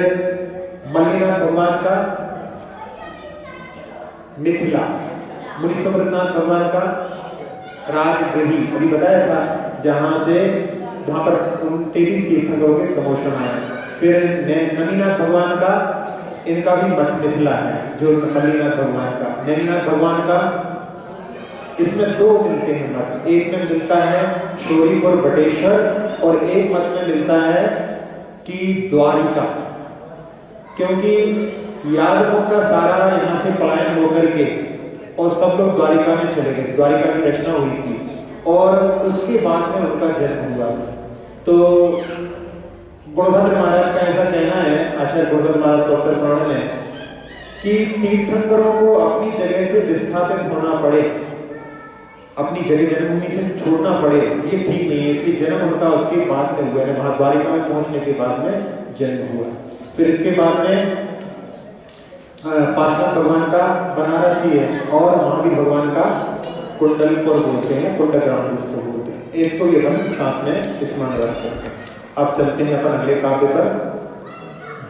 मल्लीनाथ भगवान का मिथिला, मुनीश्वरनाथ भगवान का राजगृही, अभी बताया था, जहां से वहां पर 23 तीर्थंकरों के समोशन है। फिर नमीनाथ भगवान का, इनका भी मठ मिथिला है, जो मल्लीनाथ भगवान का। नैनीनाथ भगवान का, इसमें दो मिलते हैं मठ, एक में मिलता है शोरीपुर बटेश्वर और एक मठ में मिलता है कि द्वारिका, क्योंकि यादवों का सारा यहाँ से पलायन होकर के और सब लोग द्वारिका में चले गए, द्वारिका की रचना हुई थी और उसके बाद में उनका जन्म हुआ था। तो गुणभद्र महाराज का ऐसा कहना है, आचार्य गुणभद्र महाराज का उत्तर पुराण में, कि तीर्थंकरों को अपनी जगह से विस्थापित होना पड़े, अपनी जगह जन्मभूमि से छोड़ना पड़े, ये ठीक नहीं है। इसलिए जन्म उनका उसके बाद में हुआ है, वहां द्वारिका में पहुंचने के बाद में जन्म हुआ। फिर इसके बाद में पार्श्वनाथ भगवान का बनारसी है और महावीर भगवान का कुंडलपुर बोलते हैं, कुंडग्राम जिसको बोलते हैं। इसको भी अपन साथ में स्मरण रखते हैं। अब चलते हैं अपन अगले काव्य पर।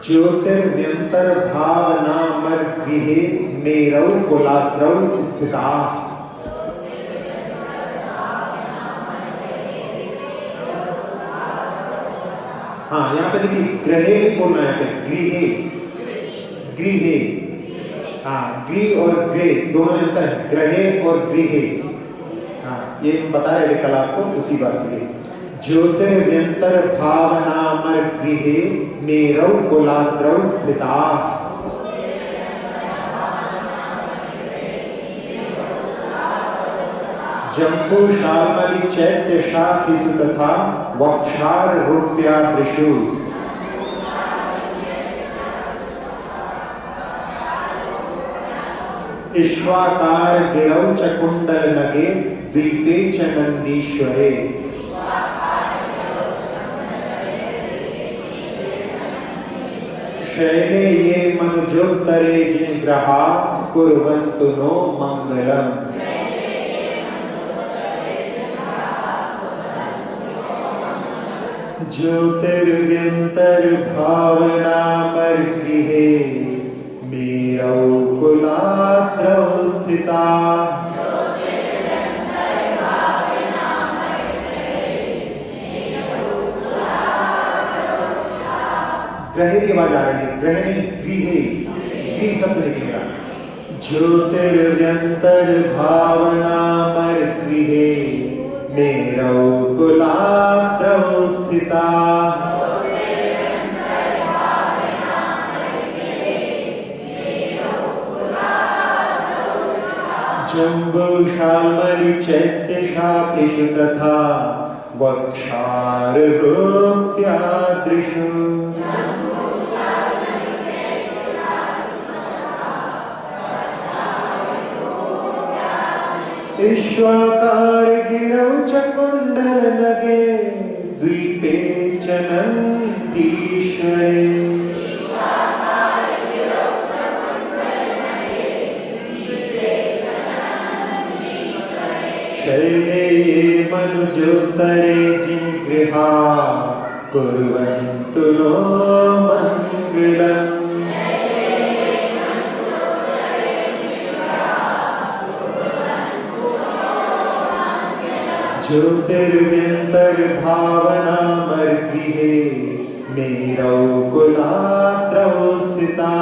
ज्योतिर्व्यंतर भावनामर गृहे मेरौ कुलाद्रौ स्थिता। हाँ, यहाँ पे देखिए ग्रहे नहीं बोलना है, यहाँ पे गृहे, गृहे। हाँ, गृह और गृह दोनों में अंतर है, ग्रहे और गृहे। हाँ, ये बता रहे थे कल आपको, उसी बात के लिए। ज्योतिर्व्यंतर भावनामर गृहे मेरौ कुलाद्रौ स्थिता। जम्बू शाल्मली चैत्य शाखिषु तथा वक्षार रूप्यादृषु। ईश्वाकार गिरौ च कुंडल नगे द्वीपे च नंदीश्वरे। शैले ये मनुजोत्तरे जिन ग्रहा कुर्वन्तु नो मंगलम्। ज्योतिर्व्यंतर भावनामर गृहे मेरौ कुलाद्रौ स्थिता। ग्रहे की आवाज आ रही है, ग्रहे नहीं, गृहे, गृह शब्द निकलेगा। ज्योतिर्व्यंतर भावनामर गृहे मेरौ कुलाद्रौ स्थिता। जम्बू शाल्मली चैत्य शाखिषु तथा वक्षार रूप्यादृषु। ईश्वाकार गिरौ च कुंडल नगे द्वीपे च नंदीश्वरे। शैले ये मनुजोत्तरे जिन गृहा कुर्वन्तु नो मंगलम्। ज्योतिर्व्यंतर भावनामर गृहे मेरौ कुलाद्रौ स्थिता।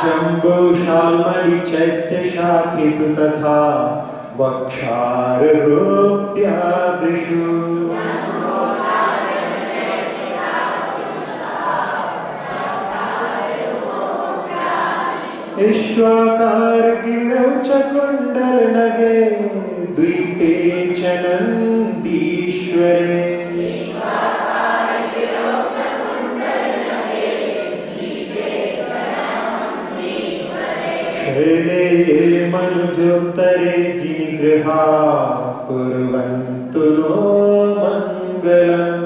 जम्बू शाल्मली चैत्य शाखिषु तथा वक्षार रूप्यादृषु। ईश्वाकार गिरौ च कुंडल नगे द्वीपे च नंदीश्वरे। शैले मनुजोत्तरे जिन गृहा कुर्वन्तु नो मंगलम्।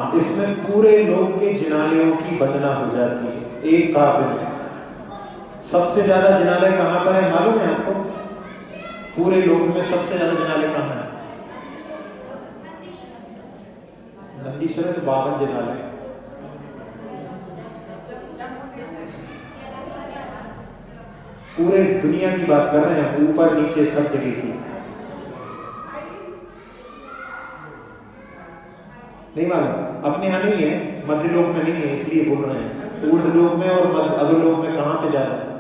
हाँ, इसमें पूरे लोक के जिनालयों की वंदना हो जाती है एक काव्य में। सबसे ज्यादा जिनालय कहाँ पर है मालूम है आपको? पूरे लोक में सबसे ज्यादा जिनालय कहाँ है? नंदीश्वर में तो 52 जिनालय है। पूरे दुनिया की बात कर रहे हैं, ऊपर नीचे सब जगह की। नहीं मालूम? अपने यहाँ नहीं है, मध्य लोक में नहीं है, इसलिए बोल रहे हैं। ऊर्ध्व लोक में और मध्य अधोलोक में कहाँ पे ज्यादा है?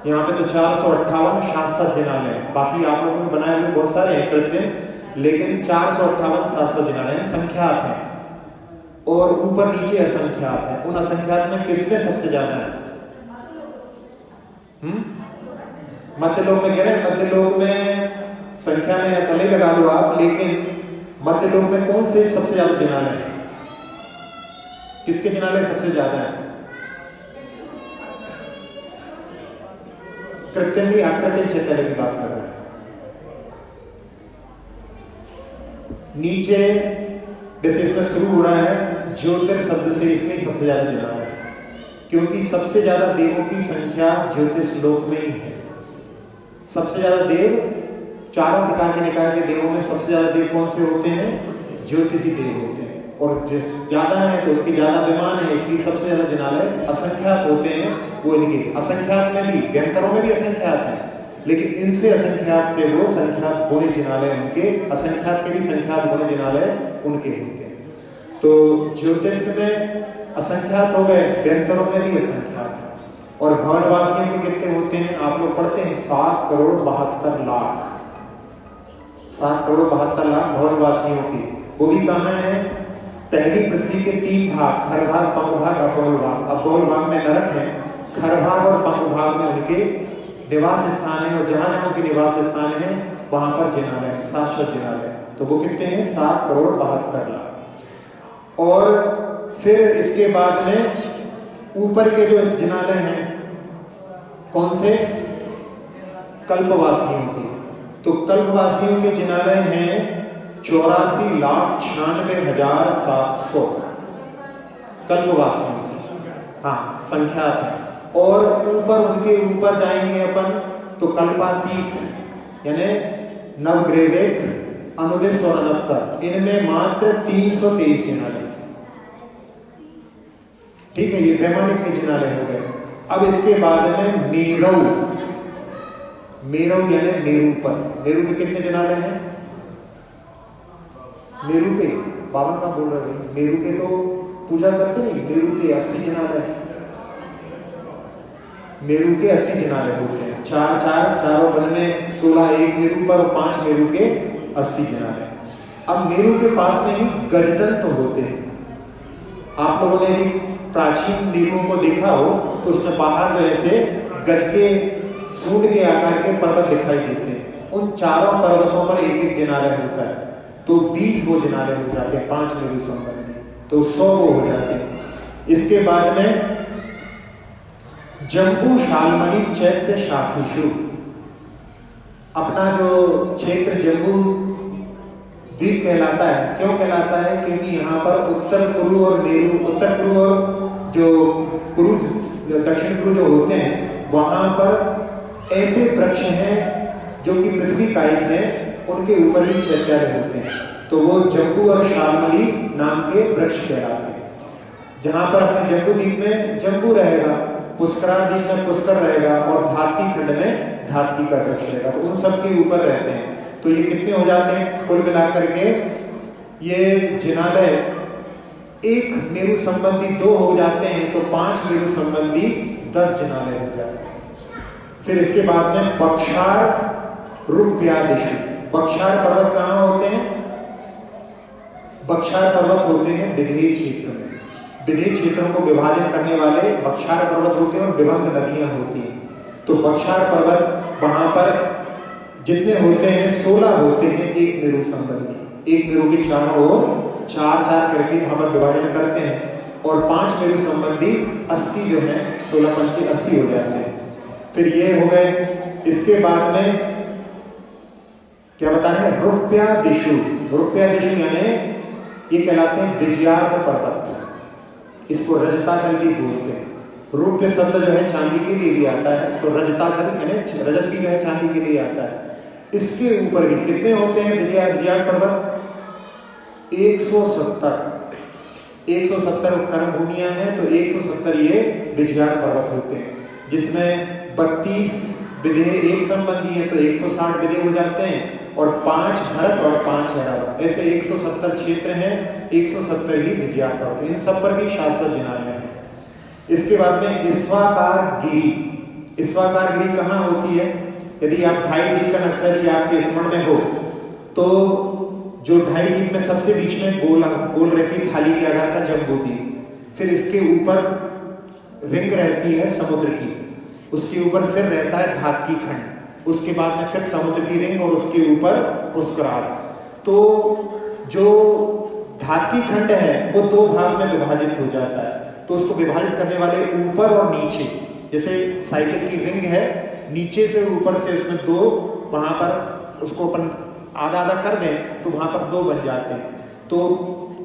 यहाँ पे तो 458 शाश्वत जिनालय है। बाकी आप लोगों ने बनाए हुए बहुत सारे हैं कृत्रिम, लेकिन 458 शाश्वत जिनालय हैं, संख्यात है, और ऊपर नीचे असंख्यात है। उन असंख्यात में किसमें सबसे ज्यादा है? मध्य लोक में कह रहे हैं। मध्य लोक में संख्या में पहले लगा लो आप, लेकिन मध्य लोक में कौन से सबसे ज्यादा जिनालय है? किसके जिनालय सबसे ज्यादा है? कृत्रिम नहीं, अकृत्रिम चैत्यालय की बात कर रहे हैं। नीचे जैसे इसमें शुरू हो रहा है ज्योतिर शब्द से, इसमें ही सबसे ज्यादा जिनालय है, क्योंकि सबसे ज्यादा देवों की संख्या ज्योतिष लोक में ही है। सबसे ज्यादा देव, चारों प्रकार के निकाय के देवों में सबसे ज्यादा देव कौन से होते हैं? ज्योतिषी देव होते हैं, और ज्यादा है तो उनके ज्यादा विमान है, इसलिए सबसे ज्यादा जिनालय असंख्यात होते हैं। वो इनके असंख्यात में भी, व्यंतरों में भी असंख्यात है, लेकिन इनसे असंख्यात से वो संख्यात गुणे जिनालय उनके, असंख्यात के भी संख्यात गुणे जिनालय उनके होते हैं। तो ज्योतिष में असंख्यात हो गए, व्यंतरों में भी असंख्यात है। और भवनवासियों के कितने होते हैं? आप लोग पढ़ते हैं 7 करोड़ 72 लाख। 7 करोड़ 72 लाख भवनवासियों की। वो भी कहाँ है? पहली पृथ्वी के 3 भाग, खर भाग, पंख भाग, अबोल भाग। अबोल भाग में नरक है, खर भाग और पंख भाग में उनके निवास स्थान है, और जहां जहां उनके निवास स्थान है वहां पर जिनालय है, शाश्वत जिनालय। तो वो कितने हैं? 7 करोड़ 72 लाख। और फिर इसके बाद में ऊपर के जो जिनालय हैं, कौन से? कल्पवासियों के। तो कल्पवासियों के जिनालय हैं 84,96,700 कल्पवासियों की, हाँ, संख्यात है। और ऊपर उनके ऊपर जाएंगे अपन तो कल्पातीत यानी नवग्रेवेक, अनुदिश और अनंतर, इनमें मात्र 323 जिनालय। ठीक है, ये वैमानिक के जिनालय हो गए। अब इसके बाद में मेरु, मेरु यानी मेरु पर। मेरु के कितने जिनालय हैं? मेरु के 52 का बोल रहे हैं। मेरु के तो पूजा करते नहीं, मेरु के 80 जिनालय। मेरु के 80 जिनालय होते हैं। 4 वन में 16 एक मेरु पर और 5 मेरु के 80 जिनालय। अब मेरु के पास में ही गजदंत होते हैं। आप लोगों ने यदि प्राचीन मेरुओं को देखा हो तो उसमें बाहर जो ऐसे गज के सूंड के आकार के पर्वत दिखाई देते हैं। उन चारों पर्वतों पर एक एक जिनालय होता है, तो 20 वो जिनालय हो जाते हैं 5 मेरु संबंधी, तो 100 वो हो जाते हैं। इसके बाद में जम्बू शालमणि चैत्य शाखीशु, अपना जो क्षेत्र जम्बू द्वीप कहलाता है। क्यों कहलाता है? क्योंकि यहाँ पर उत्तर कुरु और मेरु, उत्तर कुरु और जो कुरु, दक्षिण कुरु जो होते हैं, वहां पर ऐसे वृक्ष हैं जो कि पृथ्वी कायिक हैं, उनके ऊपर ही चैत्यालय होते हैं। तो वो जम्बू और शालमणि नाम के वृक्ष कहलाते हैं। जहां पर अपने जम्बू द्वीप में जम्बू रहेगा, पुष्करार द्वीप में पुष्कर रहेगा, और धात्की खंड में धात्की का वृक्ष रहेगा, तो उन सब के ऊपर रहते हैं। तो ये कितने हो जाते हैं कुल मिलाकर के? ये जिनालय एक मेरु संबंधी 2 हो जाते हैं, तो 5 मेरु संबंधी 10 जिनालय हो जाते हैं। फिर इसके बाद में बक्षार रूप्यादिशु। बक्षार पर्वत कहाँ होते हैं? बक्षार पर्वत होते हैं विदेही क्षेत्र में। विदेही क्षेत्रों को विभाजन करने वाले बक्षार पर्वत होते हैं और विभंग नदियां होती हैं। तो बक्षार पर्वत वहां पर जितने होते हैं 16 होते हैं एक मेरु संबंधी। एक मेरु के चारों ओर 4 करके वहां पर विभाजन करते हैं, और 5 मेरु संबंधी 80 जो है 16 पंचे 80 हो जाते हैं। फिर ये हो गए। इसके बाद में क्या बता रहे हैं? रुप्यादिशु। रुप्यादिशु यानी ये कहलाते हैं विजयार्ध पर्वत। इसको रजताचल भी बोलते हैं। रौप्य शब्द जो है चांदी के लिए भी आता है, तो रजताचल यानी रजत भी जो है चांदी के लिए आता है। इसके ऊपर भी कितने होते हैं विजयार्ध पर्वत? 170 कर्म भूमियां हैं, तो 170 ये विजयार्ध पर्वत होते हैं, जिसमें 32 विधेय एक संबंधी है, तो 160 विधेय हो जाते हैं, और 5 भरत और 5 ऐरावत, ऐसे 170 क्षेत्र हैं, 170 ही विजयार्ध पर्वत। इन सब पर भी शाश्वत जिनालय है। इसके बाद में ईश्वाकार गिरी। ईश्वाकार गिरी कहाँ होती है? यदि आप 2.5 दीप का नक्शा यदि आपके स्मरण में हो, तो जो 2.5 दीप में सबसे बीच में गोल रहती थाली के आकार का जम्बूद्वीप, फिर इसके ऊपर रिंग रहती है समुद्र की, उसके ऊपर फिर रहता है धातकी खंड, उसके बाद में फिर समुद्र की रिंग और उसके ऊपर पुष्करार्ध। तो जो धातकी खंड है वो 2 भाग में विभाजित हो जाता है, तो उसको विभाजित करने वाले ऊपर और नीचे, जैसे साइकिल की रिंग है, नीचे से ऊपर से उसमें 2, वहां पर उसको अपन आधा आधा कर दें तो वहां पर 2 बन जाते हैं। तो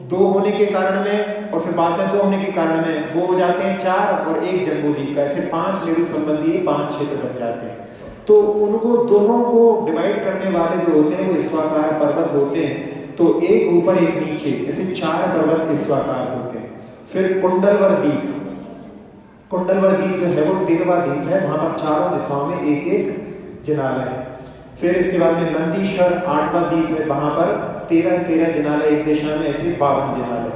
2 होने के कारण में और फिर बाद में 2 होने के कारण में वो हो जाते हैं 4 और 1 जम्बूद्वीप का, ऐसे 5 मेरु संबंधी 5 क्षेत्र बन जाते हैं। तो उनको दोनों को डिवाइड करने वाले जो होते हैं वो ईश्वाकार पर्वत होते हैं। तो एक ऊपर एक नीचे, ऐसे 4 पर्वत ईश्वाकार होते हैं। फिर कुंडलवर द्वीप, कुंडलवर द्वीप जो है वो 13वां द्वीप है, वहां पर चारों दिशाओं में एक एक जिनालय है। फिर इसके बाद में नंदीश्वर 8वां द्वीप है, वहां पर 13 जिनालय एक दिशा में, ऐसे 52 जिनालय।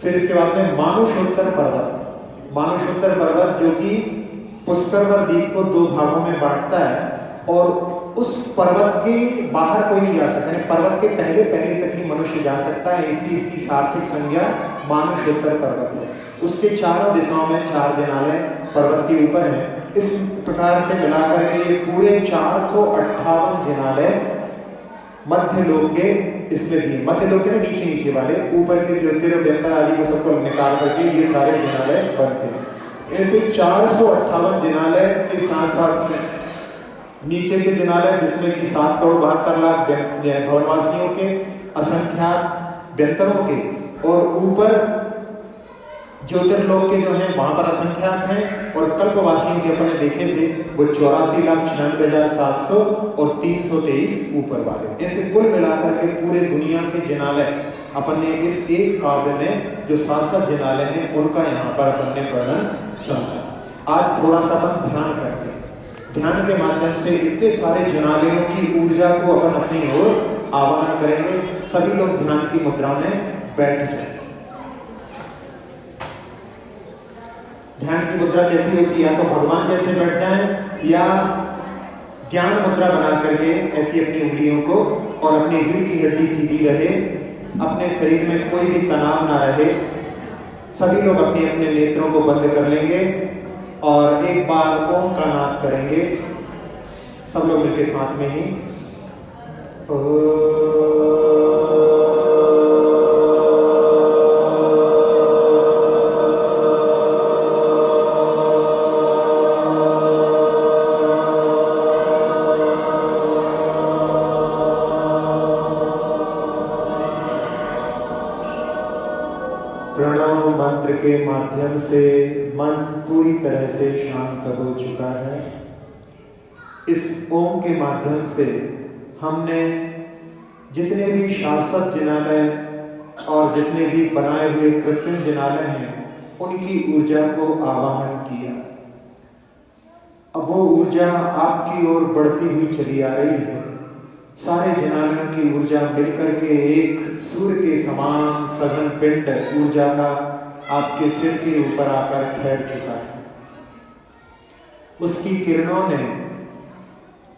फिर इसके बाद में मानुषोत्तर पर्वत, मानुषोत्तर पर्वत जो कि पुष्करवर द्वीप को 2 भागों में बांटता है, और उस पर्वत के बाहर कोई नहीं जा सकता, यानी पर्वत के पहले तक ही मनुष्य जा सकता है, इसलिए इसकी सार्थक संज्ञा मानुषोत्तर पर्वत है। उसके चारों दिशाओं में 4 जिनालय पर्वत के ऊपर हैं। इस प्रकार से मिलाकर के ये पूरे 458 जिनालय मध्य लोक के इसमें दिए। मध्य लोक के ना नीचे वाले, ऊपर के ज्योतिर्व्यंतर आदि को सबको निकाल करके ये सारे जिनालय बनते हैं। ऐसे 458 जिनालय के साथ साथ में नीचे के जिनालय, जिसमें कि 7,72,00,000 भवनवासियों के, असंख्यात व्यंतरों के, और ऊपर ज्योतिर्लोक के जो हैं वहां पर असंख्यात हैं, और कल्पवासियों के अपने देखे थे वो 84,96,700 और 323 ऊपर वाले। ऐसे कुल मिलाकर के पूरे दुनिया के जिनालय अपन ने इस एक काव्य में जो 7 जिनालय हैं उनका यहाँ पर अपन ने वर्णन समझा। आज थोड़ा सा अपन ध्यान करते हैं। ध्यान के माध्यम से इतने सारे जिनालयों की ऊर्जा को अपन अपनी ओर आवाहन करेंगे। सभी लोग ध्यान की मुद्रा में बैठ जाए। ध्यान की मुद्रा कैसी होती है? या तो भगवान जैसे बैठ जाएं, या ज्ञान मुद्रा बना करके ऐसी अपनी उंगलियों को, और अपनी रीढ़ की हड्डी सीधी रहे, अपने शरीर में कोई भी तनाव ना रहे। सभी लोग अपने अपने नेत्रों को बंद कर लेंगे और एक बार ओम का नाद करेंगे, सब लोग मिलके साथ में ही। प्रणव मंत्र के माध्यम से मन पूरी तरह से शांत हो चुका है। इस ओम के माध्यम से हमने जितने भी शाश्वत जिनालय और जितने भी बनाए हुए कृत्रिम जिनालय हैं उनकी ऊर्जा को आवाहन किया। अब वो ऊर्जा आपकी ओर बढ़ती हुई चली आ रही है। सारे जिनालयों की ऊर्जा मिलकर के एक सूर्य के समान सघन पिंड ऊर्जा का आपके सिर के ऊपर आकर ठहर चुका है। उसकी किरणों ने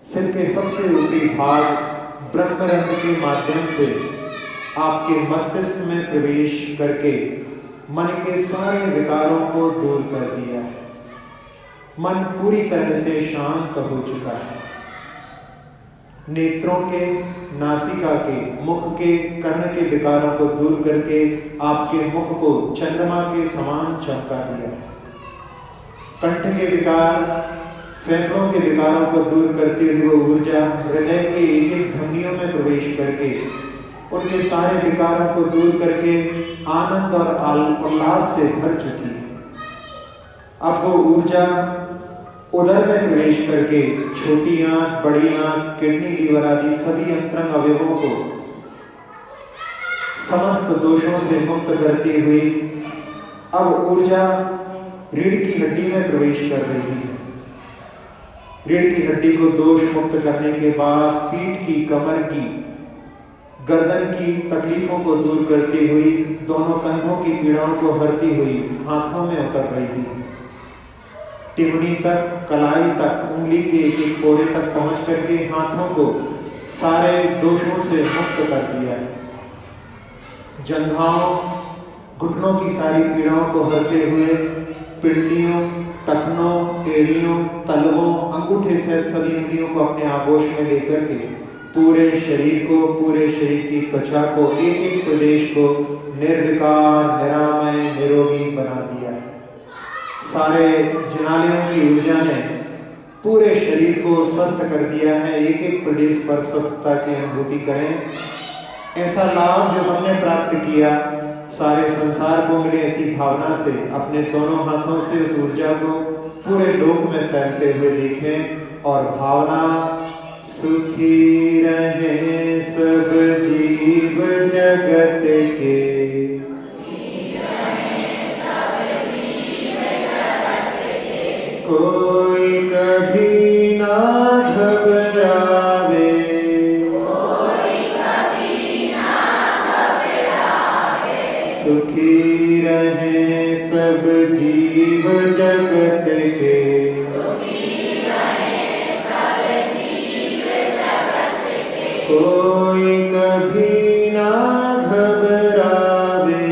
सिर के सबसे ऊपरी भाग ब्रह्मरंध्र के माध्यम से आपके मस्तिष्क में प्रवेश करके मन के सारे विकारों को दूर कर दिया है। मन पूरी तरह से शांत हो चुका है। नेत्रों के, नासिका के, मुख के, कर्ण के विकारों को दूर करके आपके मुख को चंद्रमा के समान चमका दिया है। कंठ के विकार, फेफड़ों के विकारों को दूर करते हुए ऊर्जा हृदय के एक एक धमनियों में प्रवेश करके उनके सारे विकारों को दूर करके आनंद और उल्लास से भर चुकी है। अब वो ऊर्जा उदर में प्रवेश करके छोटी आंत, बड़ी आंत, किडनी, लीवर आदि सभी अंतरंग अवयवों को समस्त दोषों से मुक्त करती हुई अब ऊर्जा रीढ़ की हड्डी में प्रवेश कर रही है। रीढ़ की हड्डी को दोष मुक्त करने के बाद पीठ की, कमर की, गर्दन की तकलीफों को दूर करती हुई, दोनों कंधों की पीड़ाओं को हरती हुई हाथों में उतर रही है। टिमनी तक, कलाई तक, उंगली के एक एक पोरे तक पहुंच करके हाथों को सारे दोषों से मुक्त कर दिया है। जंघाओं, घुटनों की सारी पीड़ाओं को हरते हुए पिंडलियों, टखनों, एड़ियों, तलवों, अंगूठे से सभी उंगलियों को अपने आगोश में लेकर के पूरे शरीर को, पूरे शरीर की त्वचा को, एक एक प्रदेश को निर्विकार, निरामय, निरोगी बना दिया है। सारे जिनालयों की ऊर्जा ने पूरे शरीर को स्वस्थ कर दिया है। एक एक प्रदेश पर स्वस्थता की अनुभूति करें। ऐसा लाभ जो हमने प्राप्त किया सारे संसार को मिले, ऐसी भावना से अपने दोनों हाथों से उस ऊर्जा को पूरे लोक में फैलते हुए देखें और भावना, सुखी रहे सब जीव जगत के, कोई कभी ना घबरावे, सुखी रहे सब जीव जगत के, कोई कभी ना घबरावे,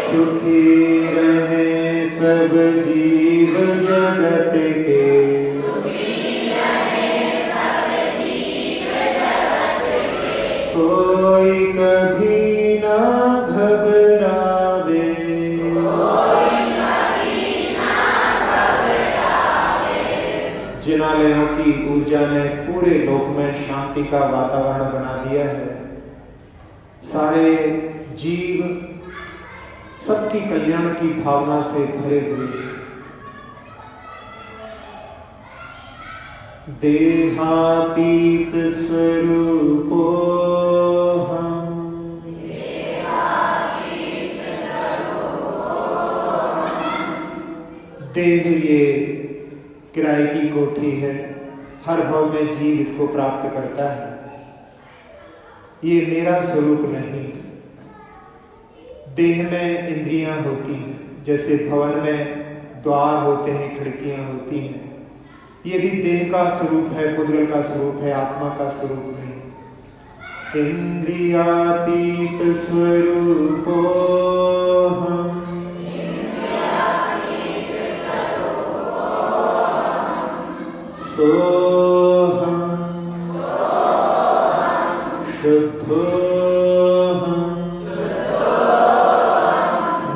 सुखी रहे सब जीव जगत के, कोई कभी ना घबरावे, जिनालयों की ऊर्जा ने पूरे लोक में शांति का वातावरण बना दिया है। सारे जीव सबकी कल्याण की भावना से भरे हुए हैं। देहातीत स्वरूपो हम, देह ये किराए की कोठी है, हर भाव में जीव इसको प्राप्त करता है। ये मेरा स्वरूप नहीं। देह में इंद्रियां होती हैं, जैसे भवन में द्वार होते हैं, खिड़कियां होती हैं। ये भी देह का स्वरूप है, पुद्गल का स्वरूप है, आत्मा का स्वरूप नहीं। इंद्रियातीत स्वरूपो हम, सोहम शुद्धोहम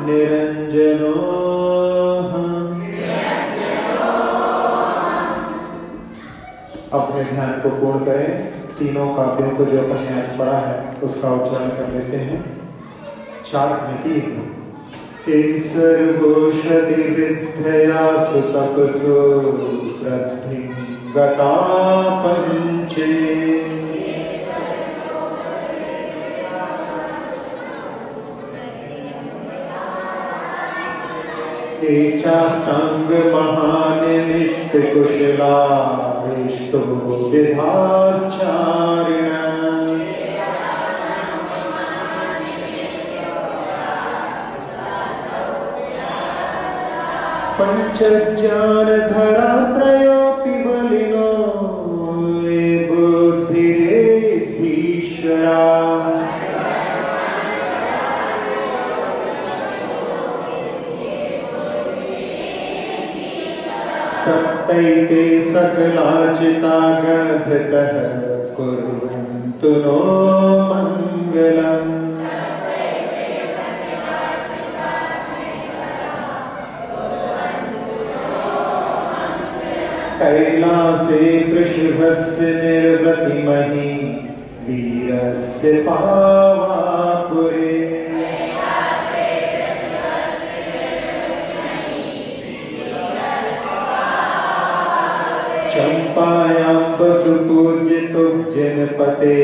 निरंजनोहम। अपने ध्यान को पूर्ण करें। तीनों काव्यों को जो अपन ने आज पढ़ा है उसका उच्चारण कर लेते हैं। 4 कृति सर्वोषधि वृद्धया सुतपसो वृद्धि गता पंचे, चाष्टांग महानिमित्त कुशला इष्टो विधाश्चारिण, पंचज्ञान धरास्त्रयोऽपि बलिनो ये बुद्धिरेद्धीश्वरा, सप्तैते सकलार्चिता गणभृतः कुर्वन्तु नो मङ्गलम्। कैलासे वृषभस्य निर्वृतिमहि वीरस्य पावापुरे। चंपायां वसुपूज्यतो जनपते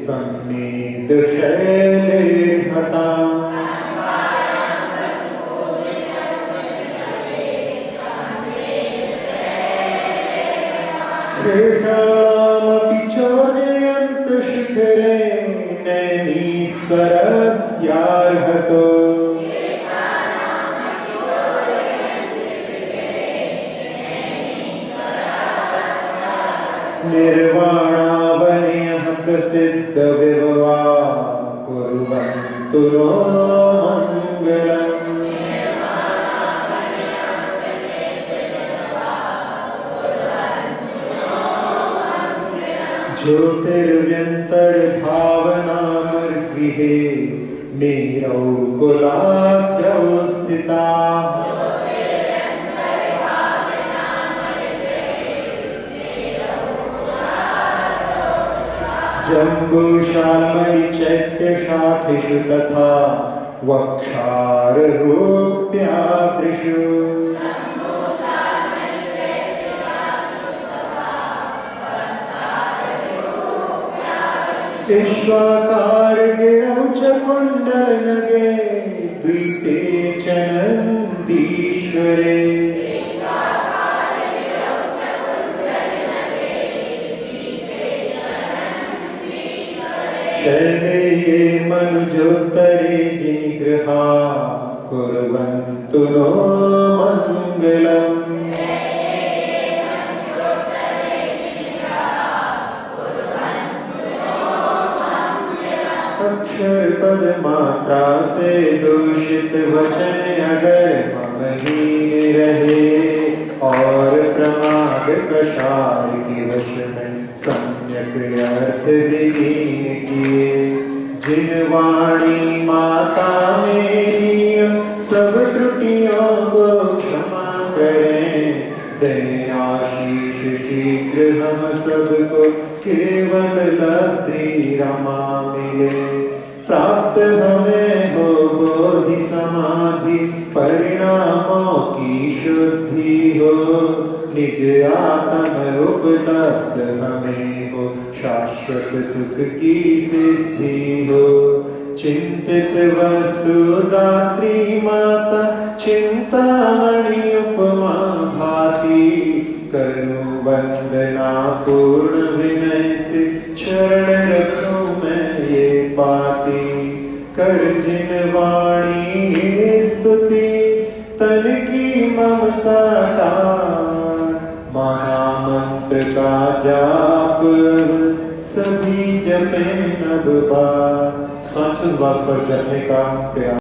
सम्मेद शैलेर्हता। शेषाणामपि चोदयन्तु शिखरे नैमीश्वरस्यार्हतो। निर्वाणावनयः प्रसिद्ध विभवा कुर्वन्तु नो मङ्गलम्। ज्योतिर्व्यन्तर्भावनामर्गृहे मेरौ कुलाद्रौ स्थिता। जम्बूशाल्मलिचैत्यशाखेषु तथा वक्षाररोप्यादृशु। विश्वाकारगिरौ च कुण्डलनगे द्वीपे च नन्दीश्वरे। शैले ये मनुजोत्तरे जिनिगृहा कुर्वन्तु नो मङ्गलम्। अक्षर पद मात्रा से दूषित वचन अगर मम हीन रहे और प्रमाद कषाय के वश में सम्यक अर्थ विलीन किए। जिन वाणी माता मेरी सब त्रुटियों को क्षमा करें। दें आशीष शीघ्र हम सबको केवल लब्धि रमा मिले। प्राप्त हमें हो बोधि समाधि परिणामों की शुद्धि हो। निज आत्म उपलब्ध हमें हो शाश्वत सुख की सिद्धि हो। चिंतित वस्तु दात्री माता चिंतामणि उपमा भाती। करूं वंदना पूर्ण विनय से चरण रखूं मैं ये पाती। कर जिन वाणी स्तुति तन की ममता टार। महामंत्र का जाप सभी जपे नभ बार। सांचुस वास पर जपने का प्रयास